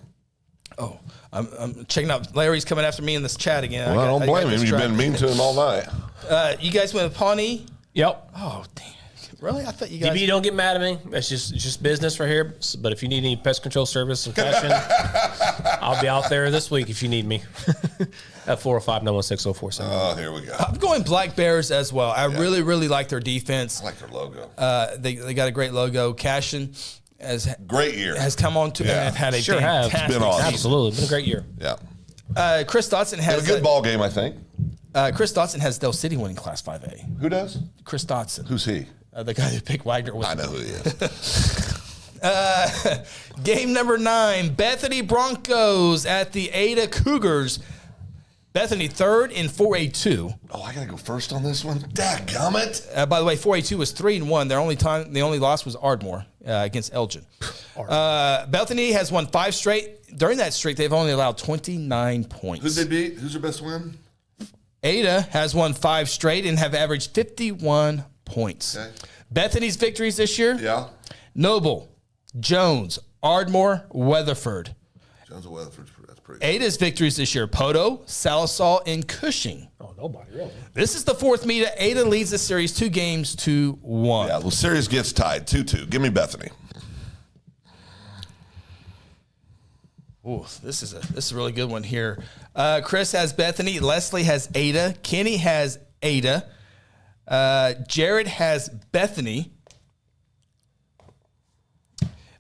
Oh, I'm checking out. Larry's coming after me in this chat again. Well, I don't blame him. You've been mean to him all night. You guys went with Pawnee? Yep. Oh, damn. Really? I thought you guys... DB, don't get mad at me. It's just business right here. But if you need any pest control service and Cashin, I'll be out there this week if you need me. At 405-916-0477. Oh, here we go. I'm going Black Bears as well. I really, really like their defense. I like their logo. They got a great logo. Cashin great year. Has come on to and have had a fantastic It's been awesome. Absolutely. Been a great year. Yeah. Chris Dotson has a good ball game, I think. Chris Dotson has Dell City winning Class 5A. Who does? Chris Dotson. Who's he? The guy who picked Wagner. I know who he is. Game number 9, Bethany Broncos at the Ada Cougars. Bethany 3rd in 4A2. Oh, I got to go first on this one? Dadgummit. By the way, 4A2 was 3-1. The only loss was Ardmore against Elgin. Bethany has won 5 straight. During that streak, they've only allowed 29 points. Who'd they beat? Who's their best win? Ada has won 5 straight and have averaged 51 points. Okay. Bethany's victories this year? Yeah. Noble, Jones, Ardmore, Weatherford. Jones and Weatherford, that's pretty Ada's victories this year, Poto, Salisal, and Cushing. Oh, nobody, really. This is the 4th meet. Ada leads the series 2 games to 1. Yeah, well, series gets tied 2-2. Give me Bethany. Ooh, this is a really good one here. Chris has Bethany. Leslie has Ada. Kenny has Ada. Jared has Bethany.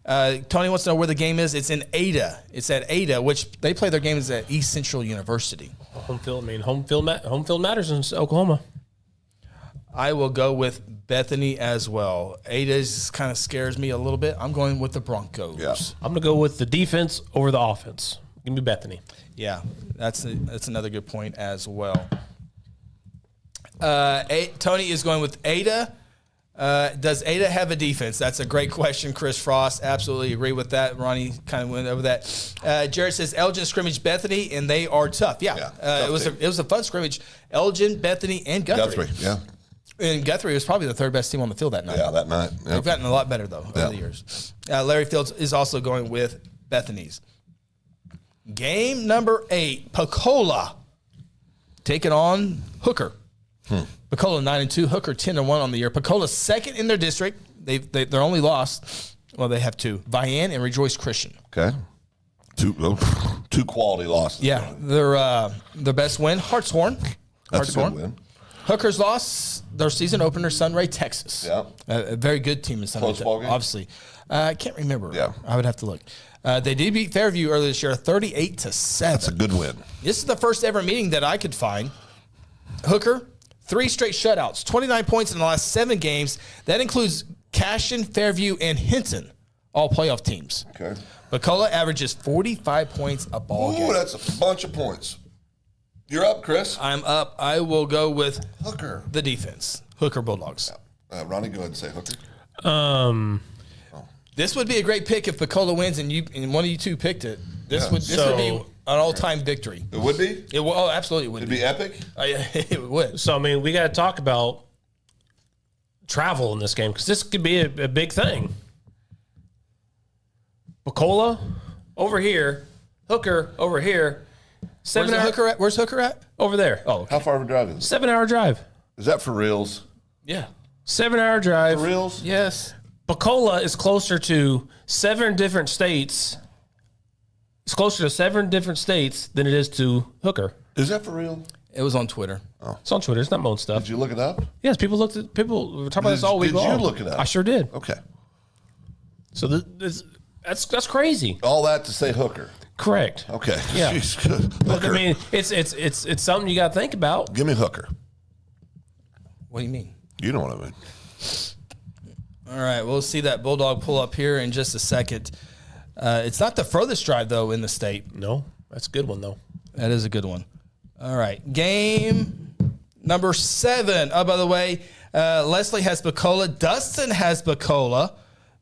Tony wants to know where the game is. It's in Ada. It's at Ada, which they play their games at East Central University. Home field matters in Oklahoma. I will go with Bethany as well. Ada kind of scares me a little bit. I'm going with the Broncos. Yeah. I'm going to go with the defense over the offense. Give me Bethany. Yeah, that's another good point as well. Tony is going with Ada. Does Ada have a defense? That's a great question, Chris Frost. Absolutely agree with that. Ronnie kind of went over that. Jared says Elgin scrimmaged Bethany, and they are tough. Yeah, tough it was a fun scrimmage. Elgin, Bethany, and Guthrie. Yeah. And Guthrie was probably the 3rd best team on the field that night. Yeah, that night. Yep. They've gotten a lot better, though, over the years. Larry Fields is also going with Bethany's. Game number 8, Pecola taking on Hooker. Pecola 9-2, Hooker 10-1 on the year. Pecola 2nd in their district. They're only lost. Well, they have 2. Vian and Rejoice Christian. Okay. Two quality losses. Yeah, their best win, Hartshorn. That's a good win. Hookers lost their season opener, Sunray, Texas. Yeah. A very good team in Sunray, Close ball game? obviously. I can't remember. Yeah. I would have to look. They did beat Fairview earlier this year, 38-7. That's a good win. This is the first ever meeting that I could find. Hooker, 3 straight shutouts, 29 points in the last 7 games. That includes Cashin, Fairview, and Hinton, all playoff teams. Okay. Pecola averages 45 points a ball game. Ooh, that's a bunch of points. You're up, Chris. I'm up. I will go with Hooker. The defense. Hooker Bulldogs. Ronnie, go ahead and say Hooker. This would be a great pick if Pecola wins and one of you two picked it. This would be an all-time victory. It would be? Oh, absolutely it would It'd be epic? It would. So, I mean, we got to talk about travel in this game because this could be a big thing. Pecola over here, Hooker over here. Where's Hooker at? Over there. Oh, okay. How far of a drive is it? 7-hour drive. Is that for reals? Yeah. 7-hour drive. For reals? Yes. Pensacola is closer to 7 different states. It's closer to 7 different states than it is to Hooker. Is that for real? It was on Twitter. Oh. It's on Twitter. It's not my own stuff. Did you look it up? Yes, people were talking about this all week long. Did you look it up? I sure did. Okay. So that's crazy. All that to say Hooker. Correct. Okay. Yeah. Jeez. But, I mean, it's something you got to think about. Give me Hooker. What do you mean? You know what I mean. All right, we'll see that Bulldog pull up here in just a second. It's not the furthest drive, though, in the state. No, that's a good one, though. That is a good one. All right, game number 7. Oh, by the way, Leslie has Pensacola. Dustin has Pensacola.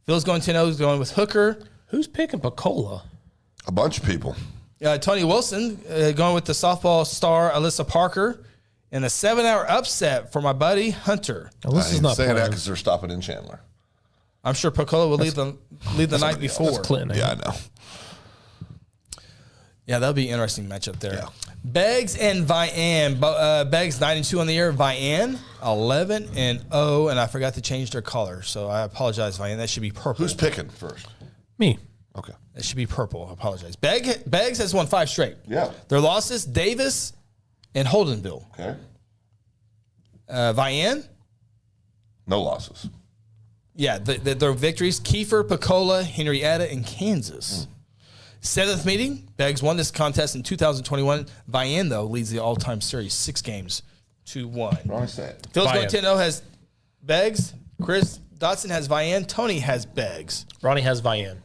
Phil's going 10-0. He's going with Hooker. Who's picking Pensacola? A bunch of people. Tony Wilson going with the softball star Alyssa Parker. And a 7-hour upset for my buddy Hunter. Alyssa's not saying playing. that because they're stopping in Chandler. I'm sure Pensacola will leave the night before. That's Clinton. Yeah, I know. Yeah, that'll be an interesting matchup there. Yeah. Beggs and Vian. Beggs 9-2 on the year. Vian 11-0, and I forgot to change their color, so I apologize, Vian. That should be purple. Who's picking first? Me. Okay. That should be purple. I apologize. Beggs has won 5 straight. Yeah. Their losses: Davis and Holdenville. Okay. Vian. No losses. Yeah, their victories: Kiefer, Pensacola, Henrietta, and Kansas. 7th meeting, Beggs won this contest in 2021. Vian, though, leads the all-time series 6 games to 1. Wrong set. Phil's going 10-0 has Beggs. Chris Dotson has Vian. Tony has Beggs. Ronnie has Vian.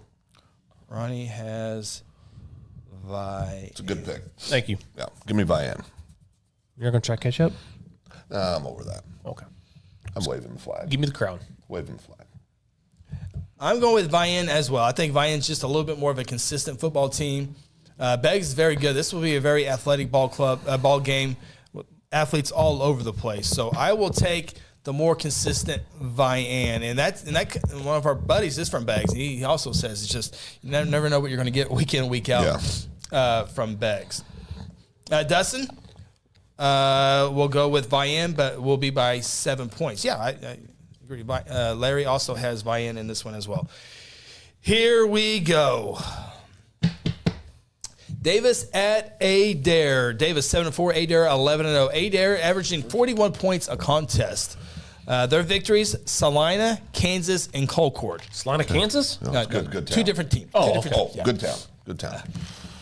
Ronnie has Vian. It's a good pick. Thank you. Yeah. Give me Vian. You're going to try to catch up? I'm over that. Okay. I'm waving the flag. Give me the crown. Waving the flag. I'm going with Vian as well. I think Vian's just a little bit more of a consistent football team. Beggs is very good. This will be a very athletic ball game with athletes all over the place. So I will take the more consistent Vian, and that one of our buddies is from Beggs. He also says it's just you never know what you're going to get week in, week out from Beggs. Dustin, we'll go with Vian, but we'll be by 7 points. Yeah, I agree. Larry also has Vian in this one as well. Here we go. Davis at Adair. Davis 7-4, Adair 11-0. Adair averaging 41 points a contest. Their victories: Salina, Kansas, and Colcord. Salina, Kansas? No, good town. 2 different teams. Good town. Good town.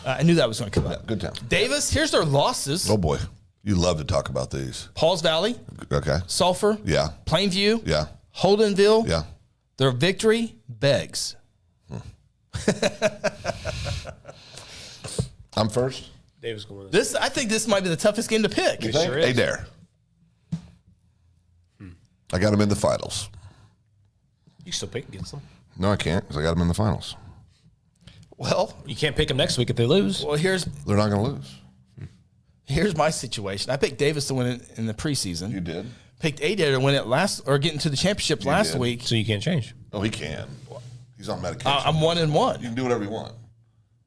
I knew that was going to come up. Good town. Davis, here's their losses. Oh, boy. You love to talk about these. Pauls Valley. Okay. Sulphur. Yeah. Plainview. Yeah. Holdenville. Yeah. Their victory: Beggs. I'm first. Davis going. I think this might be the toughest game to pick. You think? Sure is. Adair. I got him in the finals. You still pick against them. No, I can't because I got him in the finals. Well, you can't pick them next week if they lose. Well, they're not going to lose. Here's my situation. I picked Davis to win it in the preseason. You did. Picked Adair to win it get into the championship last week. So you can't change. Oh, he can. He's on medication. I'm 1-1. You can do whatever you want.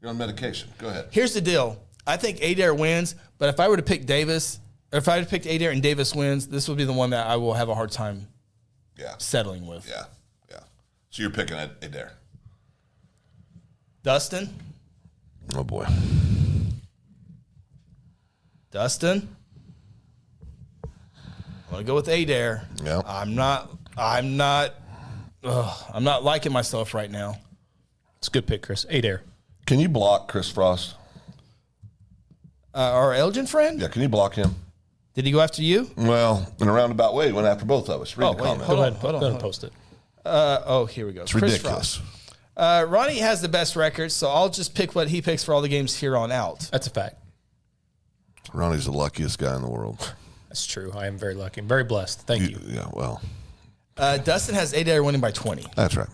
You're on medication. Go ahead. Here's the deal. I think Adair wins, but if I were to pick Davis, or if I had picked Adair and Davis wins, this would be the one that I will have a hard time settling with. Yeah. So you're picking Adair. Dustin? Oh, boy. Dustin? I'm going to go with Adair. Yeah. I'm not liking myself right now. It's a good pick, Chris. Adair. Can you block Chris Frost? Our Elgin friend? Yeah, can you block him? Did he go after you? Well, in a roundabout way, he went after both of us. Read the comment. Hold on. Go ahead and post it. Here we go. It's Chris ridiculous. Frost. Ronnie has the best record, so I'll just pick what he picks for all the games here on out. That's a fact. Ronnie's the luckiest guy in the world. That's true. I am very lucky. I'm very blessed. Thank you. Yeah, well. Dustin has Adair winning by 20. That's right.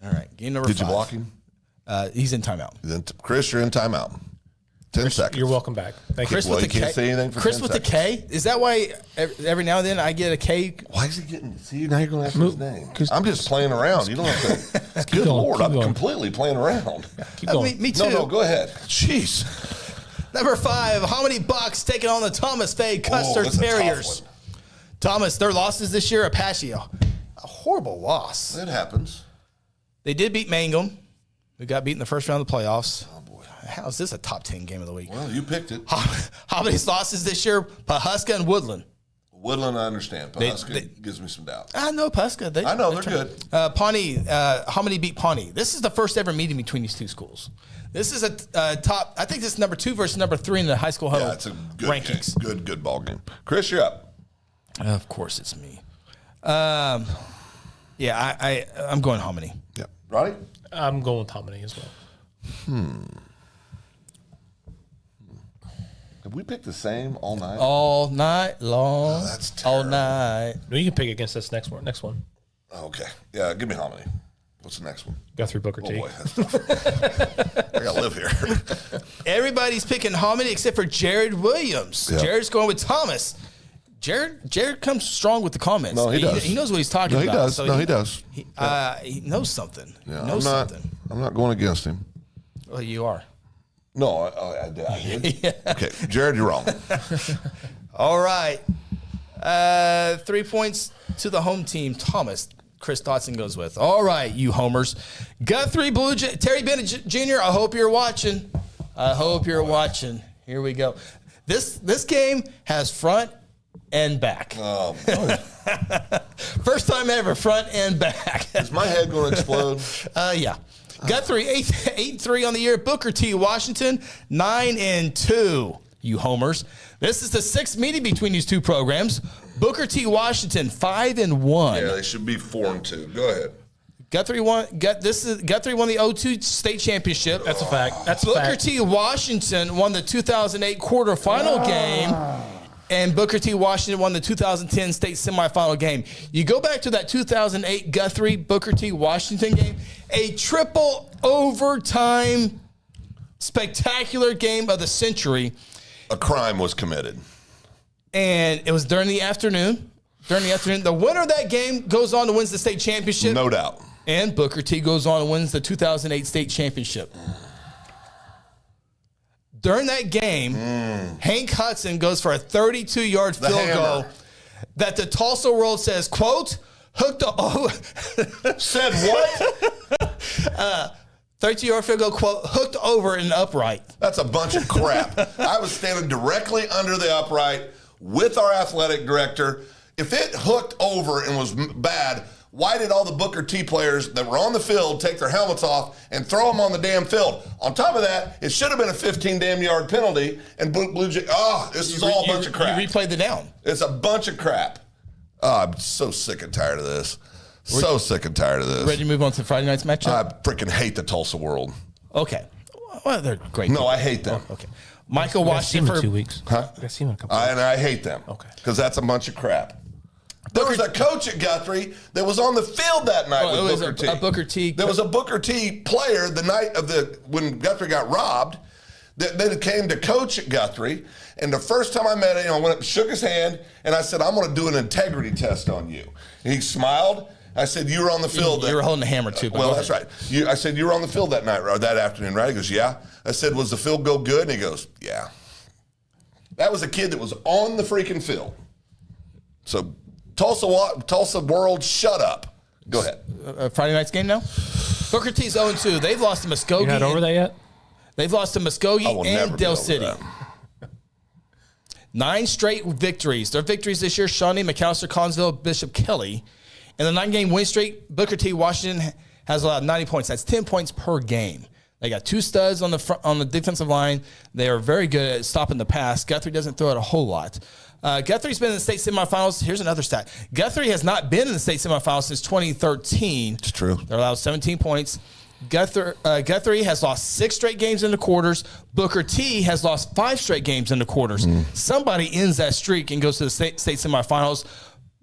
All right. Game number 5. Did you block him? He's in timeout. Chris, you're in timeout. 10 seconds. You're welcome back. Thank Chris you. Well, with you the can't K. say anything for Chris 10 with seconds. the K. Is that why every now and then I get a K? Why is he getting? See, now you're going to ask his name. I'm just playing around. You don't have to. Good going, Lord, keep I'm going. completely playing around. Keep going. Me too. No, go ahead. Jeez. Number 5, Hominy Bucks taking on the Thomas Fay Custer that's a tough Terriers. one. Thomas, their losses this year, Apache, a horrible loss. It happens. They did beat Mangum, who got beat in the first round of the playoffs. Oh, boy. How is this a top 10 game of the week? Well, you picked it. Hominy's losses this year, Pawhuska and Woodland. Woodland, I understand. Pawhuska gives me some doubt. I know Pawhuska. I know, they're good. Pawnee, Hominy beat Pawnee. This is the first ever meeting between these two schools. This is a top, I think this is number 2 versus number 3 in the high school huddle It's a good rankings. Game. Good ball game. Chris, you're up. Of course it's me. I'm going Hominy. Yeah. Ronnie? I'm going with Hominy as well. Have we picked the same all night? All night long. Oh, that's terrible. All night. No, you can pick against this next one. Okay. Yeah, give me Hominy. What's the next one? Guthrie Booker T. Boy, that's tough. I gotta live here. Everybody's picking Hominy except for Jared Williams. Yeah. Jared's going with Thomas. Jared comes strong with the comments. No, he does. He knows what he's talking about. He does. So he does. He knows something. Yeah, He knows something. I'm not going against him. Well, you are. No, I did. Yeah. Okay, Jared, you're wrong. All right. 3 points to the home team. Thomas. Chris Dotson goes with. All right, you homers. Guthrie Terry Bennett Jr., I hope you're watching. Here we go. This game has front and back. Oh, boy. First time ever, front and back. Is my head going to explode? Yeah. Guthrie 8-3 on the year. Booker T. Washington 9-2. You homers. This is the 6th meeting between these two programs. Booker T. Washington 5-1. Yeah, they should be 4-2. Go ahead. Guthrie won the 2002 state championship. That's a fact. Booker T. Washington won the 2008 quarterfinal game. And Booker T. Washington won the 2010 state semifinal game. You go back to that 2008 Guthrie Booker T. Washington game, a triple overtime spectacular game of the century. A crime was committed. And it was during the afternoon. The winner of that game goes on to win the state championship. No doubt. And Booker T. goes on and wins the 2008 state championship. During that game, Hank Hudson goes for a 32-yard field goal that the Tulsa World says, quote, hooked over. Said what? 32-yard field goal, quote, hooked over an upright. That's a bunch of crap. I was standing directly under the upright with our athletic director. If it hooked over and was bad, why did all the Booker T players that were on the field take their helmets off and throw them on the damn field? On top of that, it should have been a 15-damn-yard penalty. And Blue Jay, this is all a bunch of crap. You replayed the down. It's a bunch of crap. Oh, I'm so sick and tired of this. Ready to move on to Friday night's matchup? I freaking hate the Tulsa World. Okay. Well, they're great. No, I hate them. Okay. Michael Washington for 2 weeks. Huh? I see him in a couple. And I hate them. Okay. Because that's a bunch of crap. There was a coach at Guthrie that was on the field that night with Booker T. A Booker T. There was a Booker T player the night of when Guthrie got robbed that came to coach at Guthrie. And the first time I met him, I went up and shook his hand, and I said, I'm going to do an integrity test on you. And he smiled. I said, you were on the field. You were holding a hammer, too. Well, that's right. I said, you were on the field that night, or that afternoon, right? He goes, yeah. I said, was the field goal good? And he goes, yeah. That was a kid that was on the freaking field. So Tulsa World, shut up. Go ahead. Friday night's game now? Booker T's 0-2. They've lost to Muskogee. You're not over that yet? They've lost to Muskogee and Dale City. 9 straight victories. Their victories this year, Shawnee, McAllister, Collinsville, Bishop Kelly. In the 9-game win streak, Booker T. Washington has allowed 90 points. That's 10 points per game. They got 2 studs on the defensive line. They are very good at stopping the pass. Guthrie doesn't throw it a whole lot. Guthrie's been in the state semifinals. Here's another stat. Guthrie has not been in the state semifinals since 2013. It's true. They're allowed 17 points. Guthrie has lost 6 straight games in the quarters. Booker T has lost 5 straight games in the quarters. Somebody ends that streak and goes to the state semifinals.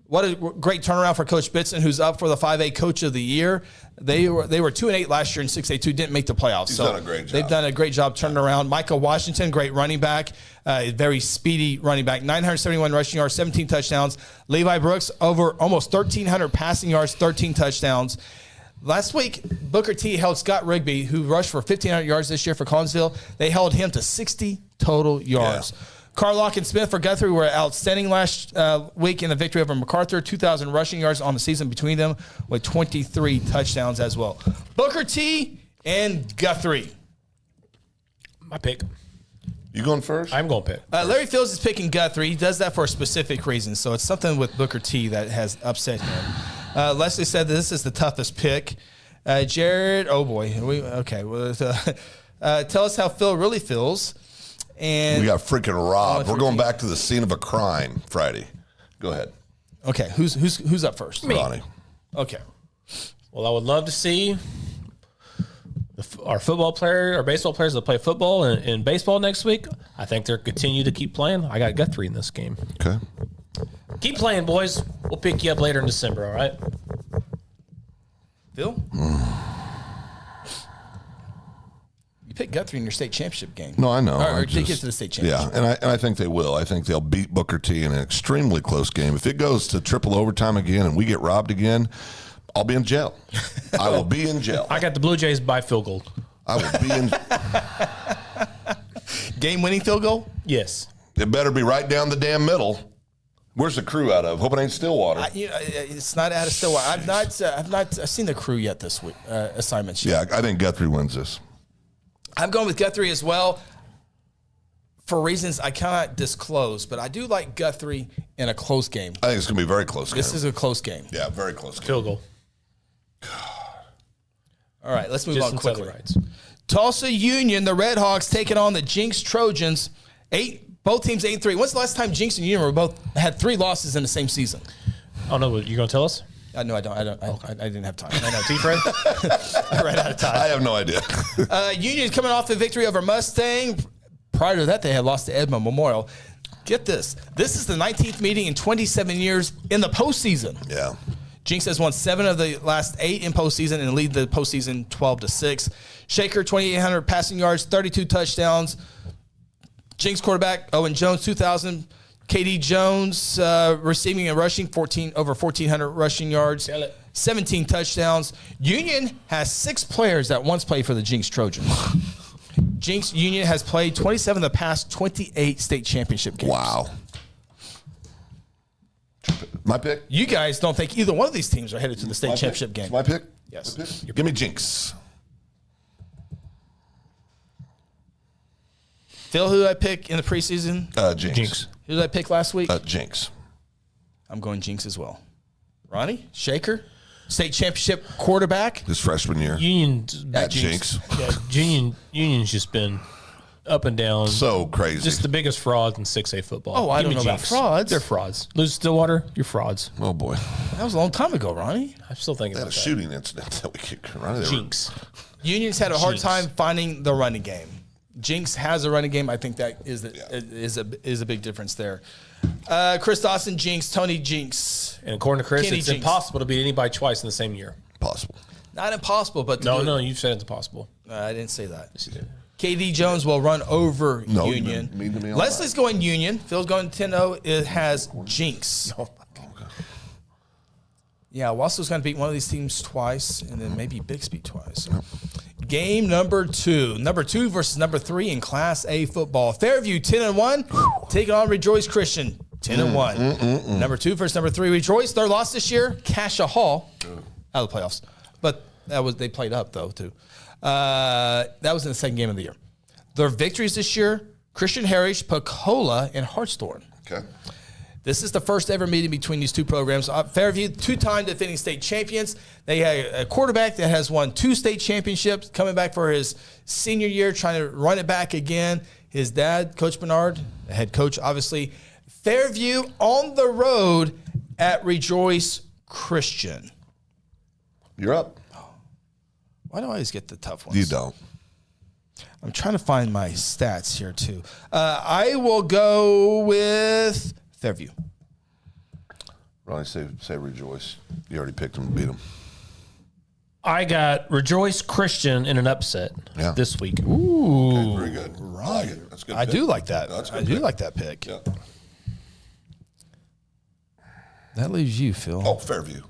What a great turnaround for Coach Bitson, who's up for the 5A Coach of the Year. They were 2-8 last year and 6-2, didn't make the playoffs. He's done a great job. They've done a great job turning around. Michael Washington, great running back, very speedy running back, 971 rushing yards, 17 touchdowns. Levi Brooks, over almost 1,300 passing yards, 13 touchdowns. Last week, Booker T held Scott Rigby, who rushed for 1,500 yards this year for Collinsville. They held him to 60 total yards. Yeah. Carlock and Smith for Guthrie were outstanding last week in the victory over MacArthur. 2,000 rushing yards on the season between them with 23 touchdowns as well. Booker T and Guthrie. My pick. You going first? I'm going pick. Larry Fields is picking Guthrie. He does that for a specific reason. So it's something with Booker T that has upset him. Leslie said that this is the toughest pick. Jared, oh boy. Tell us how Phil really feels. And we got freaking robbed. We're going back to the scene of a crime Friday. Go ahead. Okay, who's up first? Me. Ronnie. Okay. Well, I would love to see our football player or baseball players that play football and baseball next week. I think they'll continue to keep playing. I got Guthrie in this game. Okay. Keep playing, boys. We'll pick you up later in December, all right? Phil? You picked Guthrie in your state championship game. No, I know. Or they get to the state championship. Yeah, and I think they will. I think they'll beat Booker T in an extremely close game. If it goes to triple overtime again and we get robbed again, I'll be in jail. I will be in jail. I got the Blue Jays by field goal. I will be in game-winning field goal? Yes. It better be right down the damn middle. Where's the crew out of? Hope it ain't Stillwater. It's not out of Stillwater. I've not seen the crew yet this week. Assignments yet. Yeah, I think Guthrie wins this. I'm going with Guthrie as well for reasons I cannot disclose, but I do like Guthrie in a close game. I think it's going to be a very close game. This is a close game. Yeah, very close game. Field goal. All right, let's move Just on quickly. rights. Tulsa Union, the Red Hawks taking on the Jinx Trojans. Both teams 8-3. When's the last time Jinx and Union had 3 losses in the same season? Oh no, you're going to tell us? No, I don't. I didn't have time. I know. T-Fred? I ran out of time. I have no idea. Union's coming off the victory over Mustang. Prior to that, they had lost to Edmond Memorial. Get this. This is the 19th meeting in 27 years in the postseason. Yeah. Jinx has won 7 of the last 8 in postseason and lead the postseason 12-6. Shaker, 2,800 passing yards, 32 touchdowns. Jinx quarterback, Owen Jones, 2,000. KD Jones receiving and rushing, over 1,400 rushing yards, 17 touchdowns. Union has 6 players that once played for the Jinx Trojans. Jinx Union has played 27 of the past 28 state championship games. Wow. My pick? You guys don't think either one of these teams are headed to the state championship game? It's my pick? Yes. My pick? Give me Jinx. Phil, who did I pick in the preseason? Jinx. Who did I pick last week? Jinx. I'm going Jinx as well. Ronnie? Shaker? State championship quarterback? His freshman year. Union at Jinx. Yeah, Union's just been up and down. So crazy. Just the biggest frauds in 6A football. Oh, I don't know about frauds. They're frauds. Lose Stillwater, you're frauds. Oh, boy. That was a long time ago, Ronnie. I'm still thinking That about a shooting incident that we kicked Ronnie. Jinx. Union's had a hard time finding the running game. Jinx has a running game. I think that is a big difference there. Chris Dawson, Jinx. Tony, Jinx. And according to Chris, Kenny it's Jinx. impossible to beat anybody twice in the same year. Possible. Not impossible, but No, you said it's impossible. I didn't say that. Yes, you did. KD Jones will run over Union. Leslie's going Union. Phil's going 10-0. It has Jinx. Yeah, Wassow's going to beat one of these teams twice, and then maybe Bixby twice. Game number 2. Number 2 versus number 3 in Class A football. Fairview 10-1, taking on Rejoice Christian 10-1. Number 2 versus number 3. Rejoice, their loss this year, Cassia Hall, out of the playoffs. But they played up, though, too. That was in the second game of the year. Their victories this year, Christian Heritage, Pocola, and Hartshorn. Okay. This is the first ever meeting between these two programs. Fairview, 2-time defending state champions. They had a quarterback that has won 2 state championships, coming back for his senior year, trying to run it back again. His dad, Coach Bernard, the head coach, obviously. Fairview on the road at Rejoice Christian. You're up. Why do I always get the tough ones? You don't. I'm trying to find my stats here, too. I will go with Fairview. Ronnie, say Rejoice. You already picked them to beat them. I got Rejoice Christian in an upset this week. Ooh. Okay, very good. Right. I like it. That's a good I pick. do like that. That's a I good do pick. like that pick. Yeah. That leaves you, Phil. Oh, Fairview.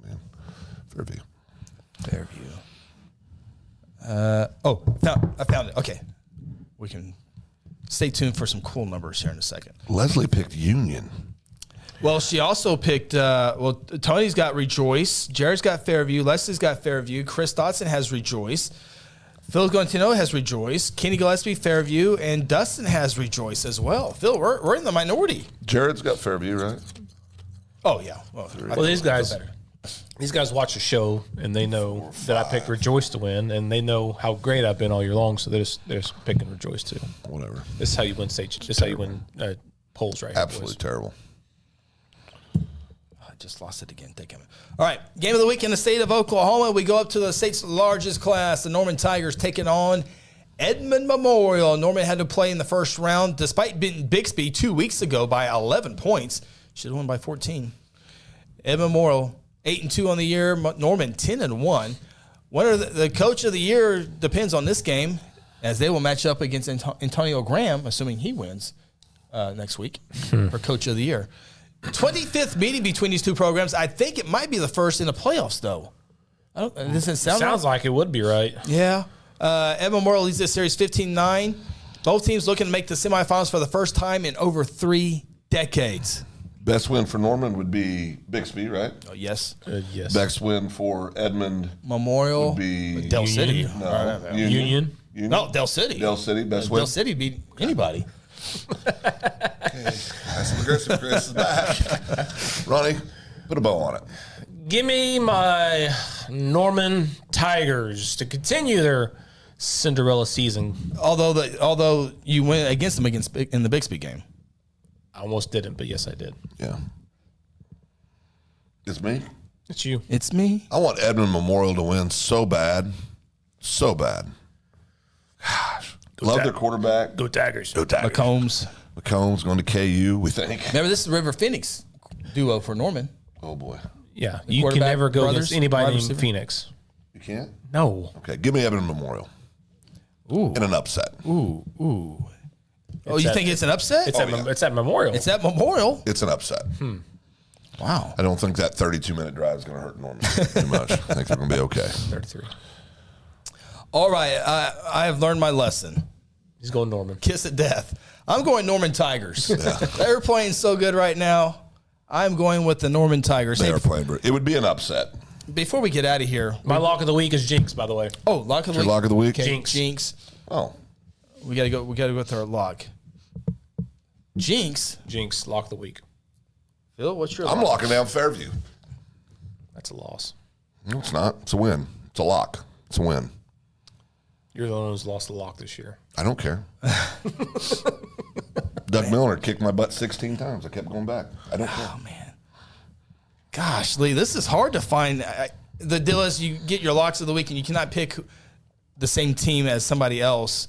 Man. Fairview. Fairview. I found it. Okay. We can stay tuned for some cool numbers here in a second. Leslie picked Union. Well, she also picked, Tony's got Rejoice. Jared's got Fairview. Leslie's got Fairview. Chris Dotson has Rejoice. Phil Guantino has Rejoice. Kenny Gillespie, Fairview. And Dustin has Rejoice as well. Phil, we're in the minority. Jared's got Fairview, right? Oh, yeah. Well, these guys watch the show, and they know that I picked Rejoice to win, and they know how great I've been all year long, so they're just picking Rejoice too. Whatever. This is how you win stage. This is how you win polls, right? Absolutely terrible. I just lost it again. Thank you. All right, game of the week in the state of Oklahoma. We go up to the state's largest class. The Norman Tigers taking on Edmond Memorial. Norman had to play in the first round, despite beating Bixby 2 weeks ago by 11 points. Should have won by 14. Edmond Memorial 8-2 on the year. Norman 10-1. Winner the coach of the year depends on this game, as they will match up against Antonio Graham, assuming he wins next week for coach of the year. 25th meeting between these two programs. I think it might be the first in the playoffs, though. Does it sound Sounds like it would be right. Yeah. Edmond Memorial leads this series 15-9. Both teams looking to make the semifinals for the first time in over 3 decades. Best win for Norman would be Bixby, right? Oh, yes. Yes. Best win for Edmond Memorial would be Del City. No, Union. No, Del City. Del City, best win. Del City beat anybody. That's aggressive. Chris is back. Ronnie, put a bow on it. Give me my Norman Tigers to continue their Cinderella season. Although you went against them in the Bixby game. I almost didn't, but yes, I did. Yeah. It's me? It's you. It's me. I want Edmond Memorial to win so bad. So bad. Gosh. Love their quarterback. Go Tigers. Go Tigers. McCombs going to KU, we think. Remember, this is River Phoenix duo for Norman. Oh, boy. Yeah, you can never go against anybody named Phoenix. You can't? No. Okay, give me Edmond Memorial. Ooh. In an upset. Ooh. Oh, you think it's an upset? It's at Memorial. It's at Memorial. It's an upset. Wow. I don't think that 32-minute drive is going to hurt Norman too much. I think they're going to be okay. 33. All right. I have learned my lesson. He's going Norman. Kiss of death. I'm going Norman Tigers. They're playing so good right now. I'm going with the Norman Tigers. They are playing. It would be an upset. Before we get out of here. My lock of the week is Jinx, by the way. Oh, lock of the week. Your lock of the week? Okay. Jinx. Jinx. Oh. We gotta go with our lock. Jinx, lock of the week. Phil, what's your I'm lock? locking down Fairview. That's a loss. No, it's not. It's a win. It's a lock. It's a win. You're the one who's lost the lock this year. I don't care. Doug Miller kicked my butt 16 times. I kept going back. I don't care. Oh, man. Gosh, Lee, this is hard to find. The deal is you get your locks of the week and you cannot pick the same team as somebody else.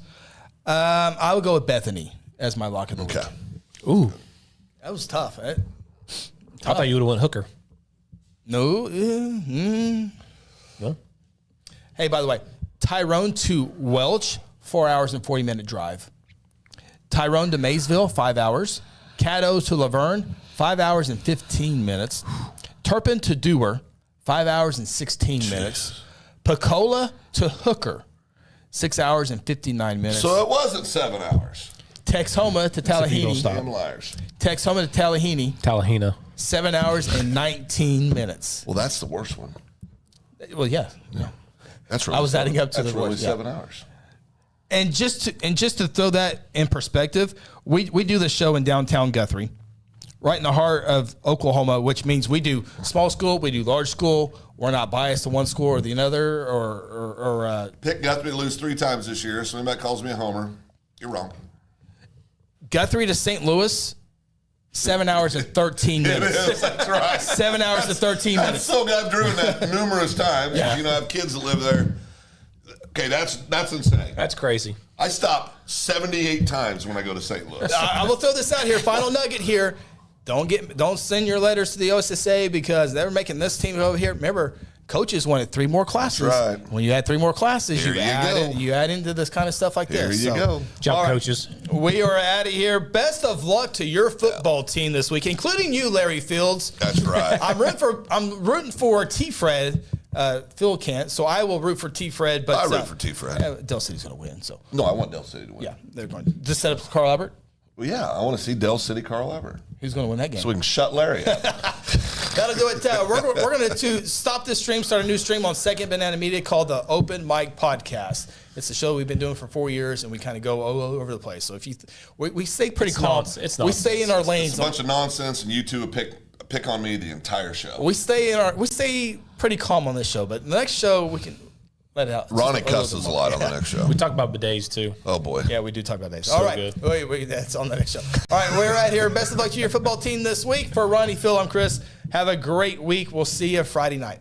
I would go with Bethany as my lock of the week. Ooh. That was tough, right? I thought you would have went Hooker. No. No? Hey, by the way, Tyrone to Welch, 4 hours and 40-minute drive. Tyrone to Maysville, 5 hours. Caddo to Laverne, 5 hours and 15 minutes. Turpin to Dewar, 5 hours and 16 minutes. Pecola to Hooker, 6 hours and 59 minutes. So it wasn't 7 hours. Texhoma to Tallaheny. Damn liars. Texhoma to Tallahena. 7 hours and 19 minutes. Well, that's the worst one. Well, yeah. That's really I was adding up to that's the really worst. 7 hours. And just to throw that in perspective, we do the show in downtown Guthrie, right in the heart of Oklahoma, which means we do small school, we do large school. We're not biased to one school or the other. Or Pick Guthrie to lose 3 times this year. So anybody calls me a homer, you're wrong. Guthrie to St. Louis, 7 hours and 13 minutes. It is, that's right. 7 hours and 13 minutes. I've still got driven that numerous times. Yeah. You know, I have kids that live there. Okay, that's insane. That's crazy. I stop 78 times when I go to St. Louis. I will throw this out here. Final nugget here. Don't send your letters to the OSSA because they're making this team over here. Remember, coaches wanted 3 more classes. That's right. When you add 3 more classes, Here you add into this kind of stuff like Here this. you go. Job all right. coaches. We are out of here. Best of luck to your football team this week, including you, Larry Fields. That's right. I'm rooting for T. Fred Phil can't, so I will root for T-Fred. But I root for T-Fred. Dell City's going to win. So no, I want Dell City to win. Yeah, they're going to just set up Carl Albert. Well, yeah, I want to see Dell City Carl Albert. Who's going to win that game? So we can shut Larry up. That'll do it. We're going to stop this stream, start a new stream on Second Banana Media called the Open Mic Podcast. It's a show we've been doing for 4 years, and we kind of go all over the place. So if you, we stay pretty calm. We stay in our lanes. It's a bunch of nonsense, and you two pick on me the entire show. We stay pretty calm on this show, but the next show we can let it out. Ronnie cusses a lot on the next show. We talk about bidets too. Oh boy. Yeah, we do talk about that. So all right. good. Wait, that's on the next show. All right, we're right here. Best of luck to your football team this week. For Ronnie, Phil, I'm Chris. Have a great week. We'll see you Friday night.